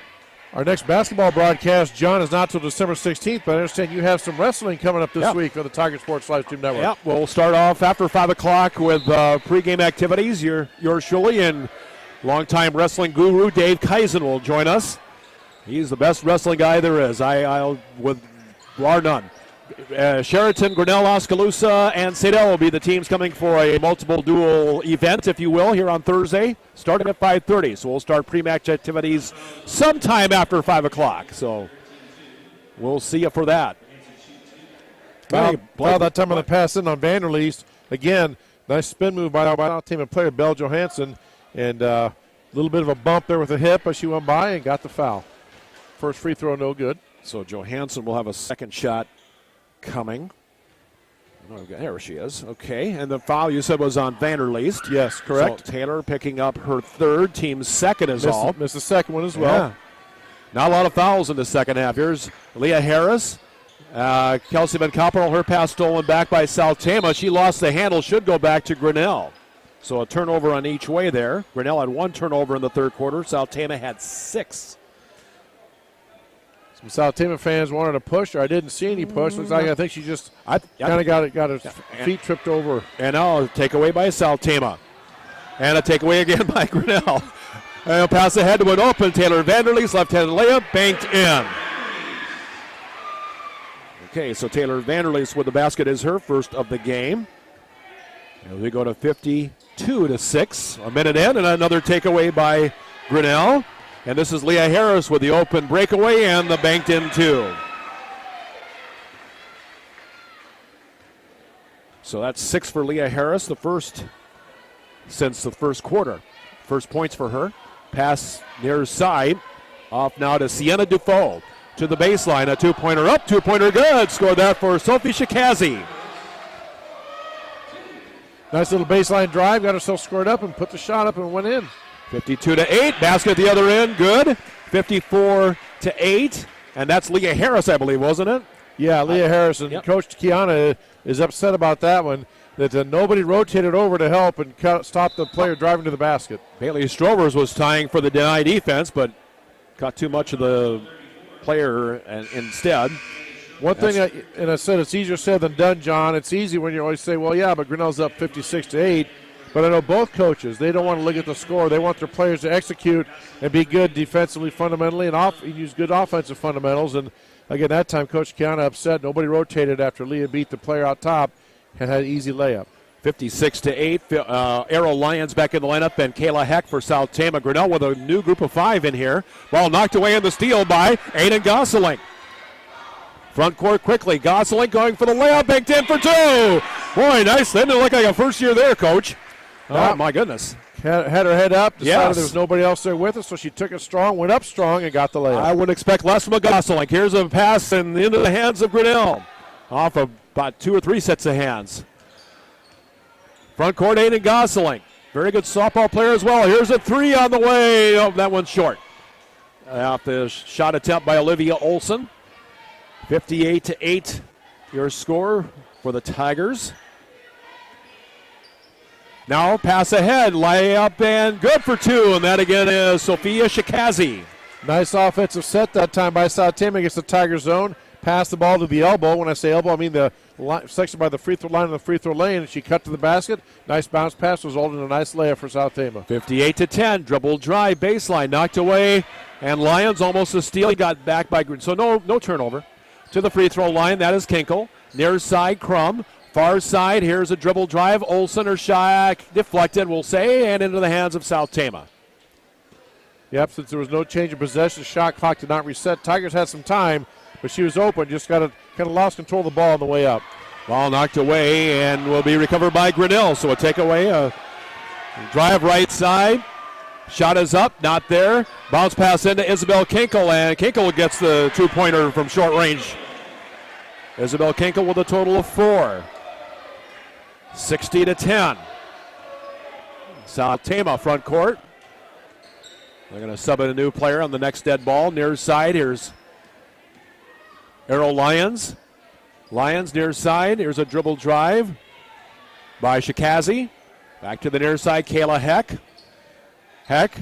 Our next basketball broadcast, John, is not till December 16th, but I understand you have some wrestling coming up this week on the Tiger Sports Livestream Network.
Yeah, we'll start off after 5 o'clock with pregame activities. Yours truly and longtime wrestling guru Dave Kaizen will join us. He's the best wrestling guy there is, I'll with bar none. Sheraton, Grinnell, Oskaloosa, and Sadell will be the teams coming for a multiple duel event, if you will, here on Thursday, starting at 5:30. So we'll start pre-match activities sometime after 5 o'clock. So we'll see you for that.
Well, that time on the pass in on Vanderleest. Again, nice spin move by our team player, Belle Johansson. And a little bit of a bump there with the hip, but she went by and got the foul. First free throw, no good.
So Johansson will have a second shot coming. There she is. Okay, and the foul you said was on Vanderleest.
Yes, correct.
So Taylor picking up her third, team's second is all.
Missed the second one as well.
Yeah. Not a lot of fouls in the second half. Here's Leah Harris. Kelsey Van Compernal, her pass stolen back by South Tama. She lost the handle, should go back to Grinnell. So a turnover on each way there. Grinnell had 1 turnover in the third quarter. South Tama had 6.
Some South Tama fans wanted to push her. I didn't see any push. Looks like I think she just kind of got her feet tripped over.
And now a takeaway by South Tama. And a takeaway again by Grinnell. And a pass ahead to an open. Taylor Vanderleest, left-handed layup, banked in. Okay, so Taylor Vanderleest with the basket is her first of the game. And we go to 52-6. A minute in, and another takeaway by Grinnell. And this is Leah Harris with the open breakaway and the banked in 2. So that's 6 for Leah Harris, the first since the first quarter. First points for her. Pass near side. Off now to Sienna Dufault. To the baseline, a 2-pointer up, 2-pointer good. Scored that for Sophie Shikazi.
Nice little baseline drive, got herself scored up and put the shot up and went in.
52-8, basket at the other end, good. 54-8, and that's Leah Harris, I believe, wasn't it?
Yeah, Leah Harris, and Coach Kiana is upset about that one, that nobody rotated over to help and stop the player driving to the basket.
Bailey Strovers was tying for the deny defense, but got too much of the player instead.
One thing, and I said it's easier said than done, John. It's easy when you always say, well, yeah, but Grinnell's up 56-8. But I know both coaches, they don't want to look at the score. They want their players to execute and be good defensively, fundamentally, and use good offensive fundamentals. And, again, that time Coach Kiana upset. Nobody rotated after Leah beat the player out top and had an easy layup.
56-8. Arrow Lions back in the lineup, and Kayla Heck for South Tama. Grinnell with a new group of 5 in here. Ball knocked away in the steal by Aiden Gosselin. Front court quickly. Gosselin going for the layup, banked in for 2. Boy, nice. That didn't look like a first year there, Coach. Oh, my goodness.
Had her head up, decided there was nobody else there with her, so she took it strong, went up strong, and got the layup.
I would expect less from a Gosselin. Here's a pass and into the hands of Grinnell. Off of about 2 or 3 sets of hands. Front court, Aiden Gosselin. Very good softball player as well. Here's a 3 on the way. Oh, that one's short. Off the shot attempt by Olivia Olson. 58-8 your score for the Tigers. Now pass ahead, layup and good for two, and that again is Sophia Shikazi.
Nice offensive set that time by South Tama against the Tiger zone. Pass the ball to the elbow. When I say elbow, I mean the section by the free throw line of the free throw lane, and she cut to the basket. Nice bounce pass, resulted in a nice layup for South Tama.
58-10, dribble drive, baseline, knocked away, and Lions almost a steal. He got back by Green. So no turnover. To the free throw line, that is Kinkle. Near side, Crum. Far side, here's a dribble drive. Olsen or Shack deflected, we'll say, and into the hands of South Tama.
Yep, since there was no change of possession, shot clock did not reset. Tigers had some time, but she was open, just kind of lost control of the ball on the way up.
Ball knocked away and will be recovered by Grinnell. So a takeaway, a drive right side. Shot is up, not there. Bounce pass into Isabel Kinkle, and Kinkle gets the two-pointer from short range. Isabel Kinkle with a total of 4. 60-10. South Tama front court. They're going to sub in a new player on the next dead ball. Near side, here's Arrow Lions. Lions near side. Here's a dribble drive by Shikazi. Back to the near side, Kayla Heck. Heck,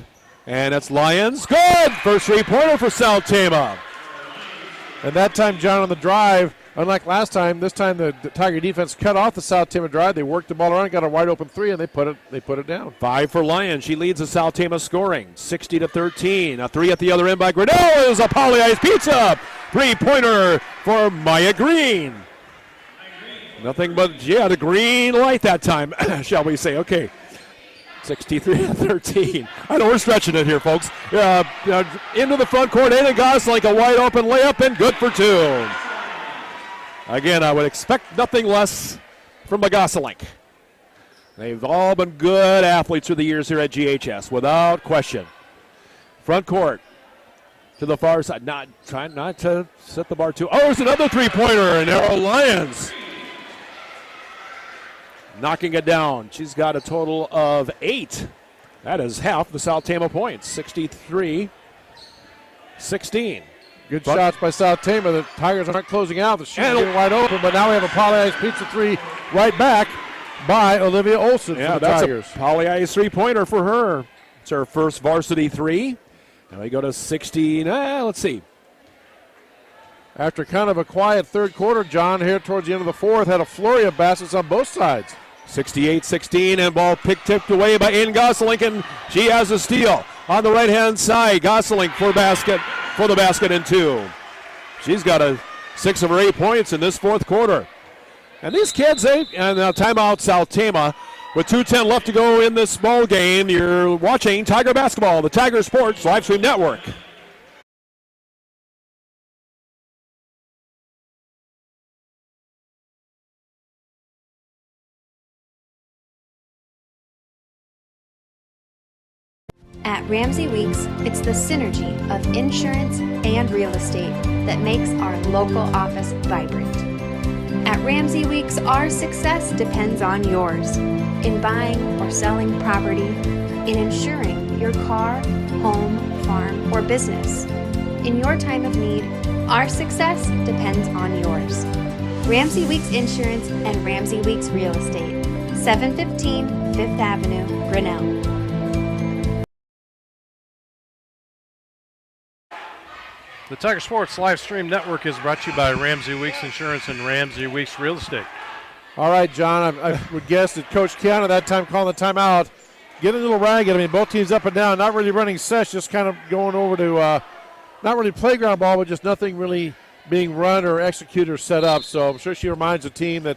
and it's Lions. Good! First three-pointer for South Tama.
And that time, John, on the drive, unlike last time, this time the Tiger defense cut off the South Tama drive. They worked the ball around, got a wide open three, and they put it down.
5 for Lions. She leads the South Tama scoring, 60-13. A three at the other end by Grinnell is a Poly Ice Pizza. Three-pointer for Maya Green. Nothing but, the green light that time, shall we say. Okay. 63-13. I know we're stretching it here, folks. Into the front court, Aiden Gosling, a wide open layup, and good for two. Again, I would expect nothing less from the Gosling. They've all been good athletes through the years here at GHS, without question. Front court to the far side. Trying not to set the bar too. Oh, there's another three-pointer, and Arrow Lions knocking it down. She's got a total of 8. That is half the South Tama points, 63-16.
Good shots by South Tama. The Tigers aren't closing out. The shooter's getting wide open, but now we have a Poly Ice Pizza three right back by Olivia Olsen for the Tigers.
A Poly Ice three-pointer for her. It's her first varsity three. And we go to 16. Let's see.
After kind of a quiet third quarter, John, here towards the end of the fourth, had a flurry of baskets on both sides.
68-16, and ball tipped away by Aiden Gosling, and she has a steal on the right-hand side. Gosling for the basket and 2. She's got 6 of her 8 points in this fourth quarter. And these kids, and now timeout South Tama. With 2:10 left to go in this ball game, you're watching Tiger Basketball, the Tiger Sports Live Stream Network.
At Ramsey Weeks, it's the synergy of insurance and real estate that makes our local office vibrant. At Ramsey Weeks, our success depends on yours in buying or selling property, in insuring your car, home, farm, or business. In your time of need, our success depends on yours. Ramsey Weeks Insurance and Ramsey Weeks Real Estate, 715 Fifth Avenue, Grinnell.
The Tiger Sports Live Stream Network is brought to you by Ramsey Weeks Insurance and Ramsey Weeks Real Estate.
All right, John, I would guess that Coach Kiana that time calling the timeout, getting a little ragged. I mean, both teams up and down, not really running sets, just kind of going over to not really playground ball, but just nothing really being run or executed or set up. So I'm sure she reminds the team that,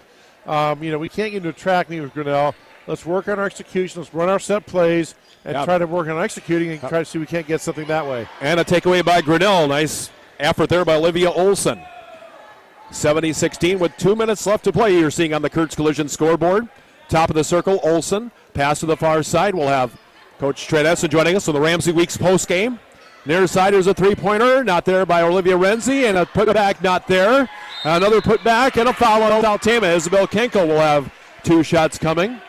we can't get into a track meet with Grinnell. Let's work on our execution. Let's run our set plays and try to work on executing and try to see if we can't get something that way.
And a takeaway by Grinnell. Nice effort there by Olivia Olsen. 70-16 with 2 minutes left to play. You're seeing on the Kurtz Collision scoreboard. Top of the circle, Olsen. Pass to the far side. We'll have Coach Trent Essen joining us for the Ramsey Weeks post game. Near side, there's a three-pointer. Not there by Olivia Renzi. And a putback not there. Another putback and a foul on South Tama. Isabel Kenkel will have 2 shots coming.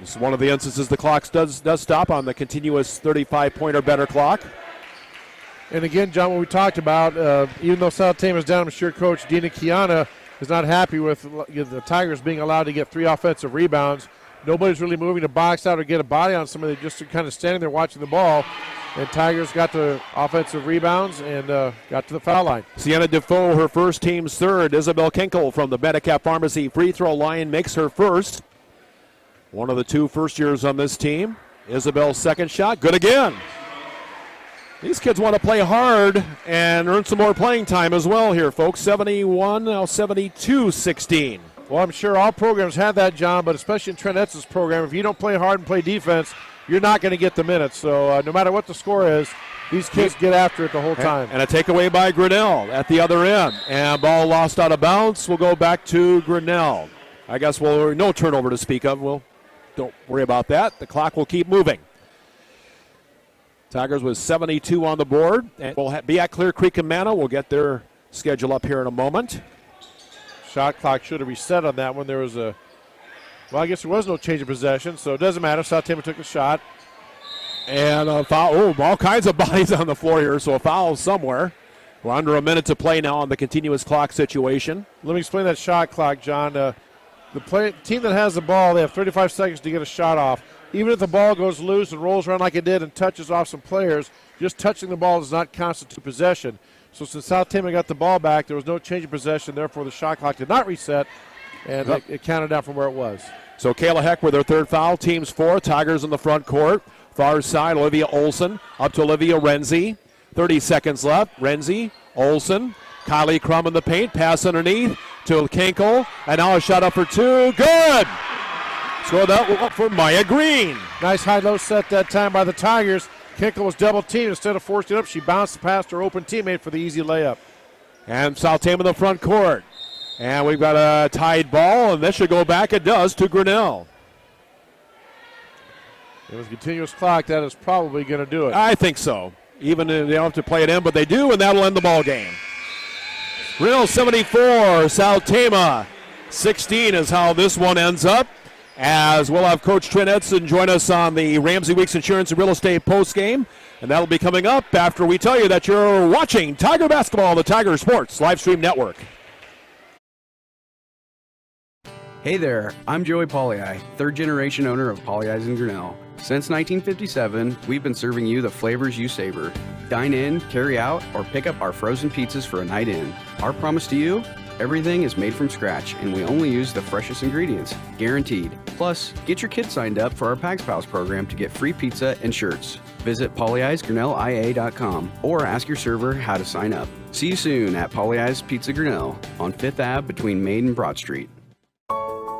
This is one of the instances the clock does stop on the continuous 35-point or better clock.
And again, John, what we talked about, even though South Tama's down, I'm sure Coach Dina Kiana is not happy with the Tigers being allowed to get 3 offensive rebounds. Nobody's really moving to box out or get a body on somebody. They're just kind of standing there watching the ball. And Tigers got the offensive rebounds and got to the foul line.
Sienna Defoe, her first, team's third. Isabel Kinkel from the Medicap Pharmacy free throw line makes her first. One of the 2 first years on this team. Isabel's second shot, good again. These kids want to play hard and earn some more playing time as well here, folks. 71, now 72-16.
Well, I'm sure all programs have that, John, but especially in Trent Etz's program, if you don't play hard and play defense, you're not going to get the minutes. So no matter what the score is, these kids get after it the whole time.
And a takeaway by Grinnell at the other end. And ball lost out of bounds. We'll go back to Grinnell. I guess no turnover to speak of. Don't worry about that. The clock will keep moving. Tigers with 72 on the board. And we'll be at Clear Creek and Manna. We'll get their schedule up here in a moment.
Shot clock should have reset on that one. There was I guess there was no change of possession, so it doesn't matter. South Tama took the shot.
And a foul. All kinds of bodies on the floor here, so a foul somewhere. We're under a minute to play now on the continuous clock situation.
Let me explain that shot clock, John. The team that has the ball, they have 35 seconds to get a shot off. Even if the ball goes loose and rolls around like it did and touches off some players, just touching the ball does not constitute possession. So since South Tama got the ball back, there was no change of possession. Therefore, the shot clock did not reset, and it counted down from where it was.
So Kayla Heck with her third foul. Team's 4. Tigers in the front court. Far side, Olivia Olson up to Olivia Renzi. 30 seconds left. Renzi, Olson, Kylie Crum in the paint. Pass underneath to Kinkel. And now a shot up for 2. Good! Scored that for Maya Green.
Nice high-low set that time by the Tigers. Kinkel was double-teamed. Instead of forcing it up, she bounced past her open teammate for the easy layup.
And South Tama in the front court. And we've got a tied ball, and this should go back. It does to Grinnell.
It was a continuous clock. That is probably going to do it.
I think so. Even if they don't have to play it in, but they do, and that'll end the ball game. Grinnell 74, South Tama 16 is how this one ends up. As we'll have Coach Trent Edson join us on the Ramsey Weeks Insurance and Real Estate postgame. And that'll be coming up after we tell you that you're watching Tiger Basketball on the Tiger Sports Livestream Network.
Hey there, I'm Joey Pollei, third-generation owner of Polley's in Grinnell. Since 1957, we've been serving you the flavors you savor. Dine in, carry out, or pick up our frozen pizzas for a night in. Our promise to you? Everything is made from scratch, and we only use the freshest ingredients, guaranteed. Plus, get your kids signed up for our Pags Pals program to get free pizza and shirts. Visit polleisgrinnellia.com or ask your server how to sign up. See you soon at Polley's Pizza Grinnell on 5th Ave between Maid and Broad Street.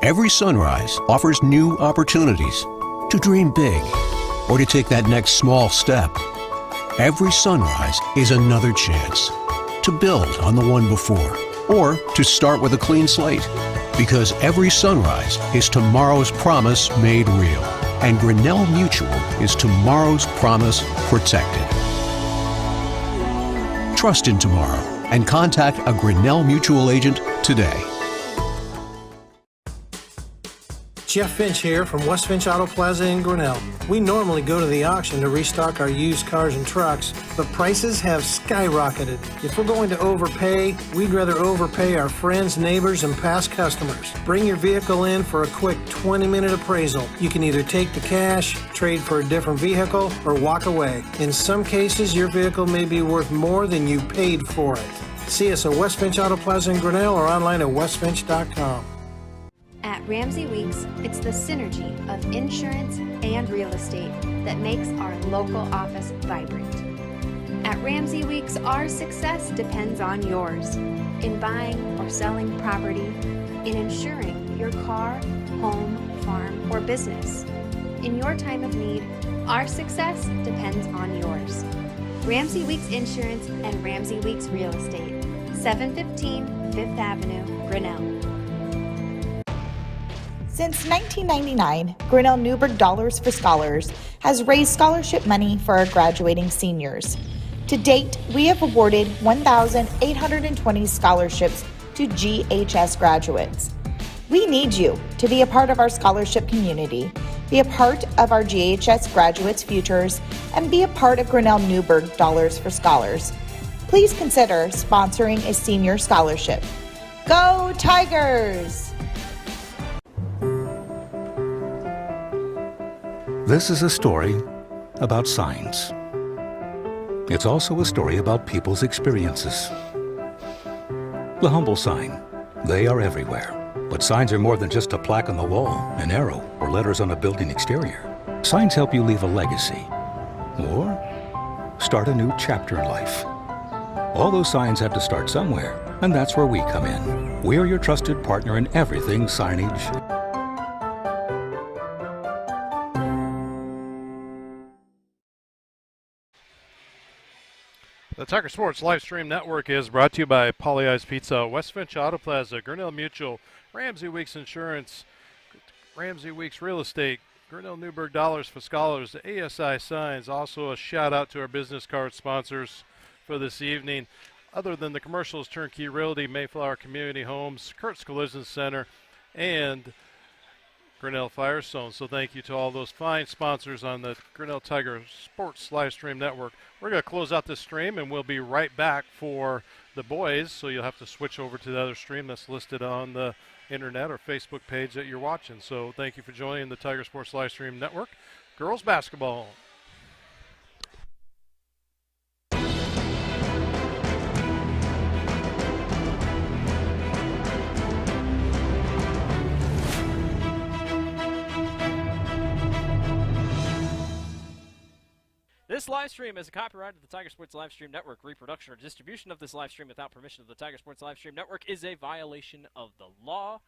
Every sunrise offers new opportunities to dream big or to take that next small step. Every sunrise is another chance to build on the one before or to start with a clean slate. Because every sunrise is tomorrow's promise made real. And Grinnell Mutual is tomorrow's promise protected. Trust in tomorrow and contact a Grinnell Mutual agent today.
Jeff Finch here from West Finch Auto Plaza in Grinnell. We normally go to the auction to restock our used cars and trucks, but prices have skyrocketed. If we're going to overpay, we'd rather overpay our friends, neighbors, and past customers. Bring your vehicle in for a quick 20-minute appraisal. You can either take the cash, trade for a different vehicle, or walk away. In some cases, your vehicle may be worth more than you paid for it. See us at West Finch Auto Plaza in Grinnell or online at westfinch.com.
At Ramsey Weeks, it's the synergy of insurance and real estate that makes our local office vibrant. At Ramsey Weeks, our success depends on yours in buying or selling property, in insuring your car, home, farm, or business. In your time of need, our success depends on yours. Ramsey Weeks Insurance and Ramsey Weeks Real Estate, 715 5th Avenue, Grinnell.
Since 1999, Grinnell Newberg Dollars for Scholars has raised scholarship money for our graduating seniors. To date, we have awarded 1,820 scholarships to GHS graduates. We need you to be a part of our scholarship community. Be a part of our GHS graduates' futures and be a part of Grinnell Newburgh Dollars for Scholars. Please consider sponsoring a senior scholarship. Go Tigers!
This is a story about signs. It's also a story about people's experiences. The humble sign. They are everywhere. But signs are more than just a plaque on the wall, an arrow, or letters on a building exterior. Signs help you leave a legacy or start a new chapter in life. All those signs have to start somewhere, and that's where we come in. We're your trusted partner in everything signage.
The Tiger Sports Live Stream Network is brought to you by Pollyeyes Pizza, West Finch Auto Plaza, Grinnell Mutual, Ramsey Weeks Insurance, Ramsey Weeks Real Estate, Grinnell Newburgh Dollars for Scholars, the ASI Signs. Also a shout out to our business card sponsors for this evening. Other than the commercials, Turnkey Realty, Mayflower Community Homes, Kurt's Collision Center, and Grinnell Firestone. So thank you to all those fine sponsors on the Grinnell Tiger Sports Live Stream Network. We're going to close out this stream, and we'll be right back for the boys. So you'll have to switch over to the other stream that's listed on the internet or Facebook page that you're watching. So thank you for joining the Tiger Sports Live Stream Network. Girls basketball.
This live stream is a copyright of the Tiger Sports Live Stream Network. Reproduction or distribution of this live stream without permission of the Tiger Sports Live Stream Network is a violation of the law.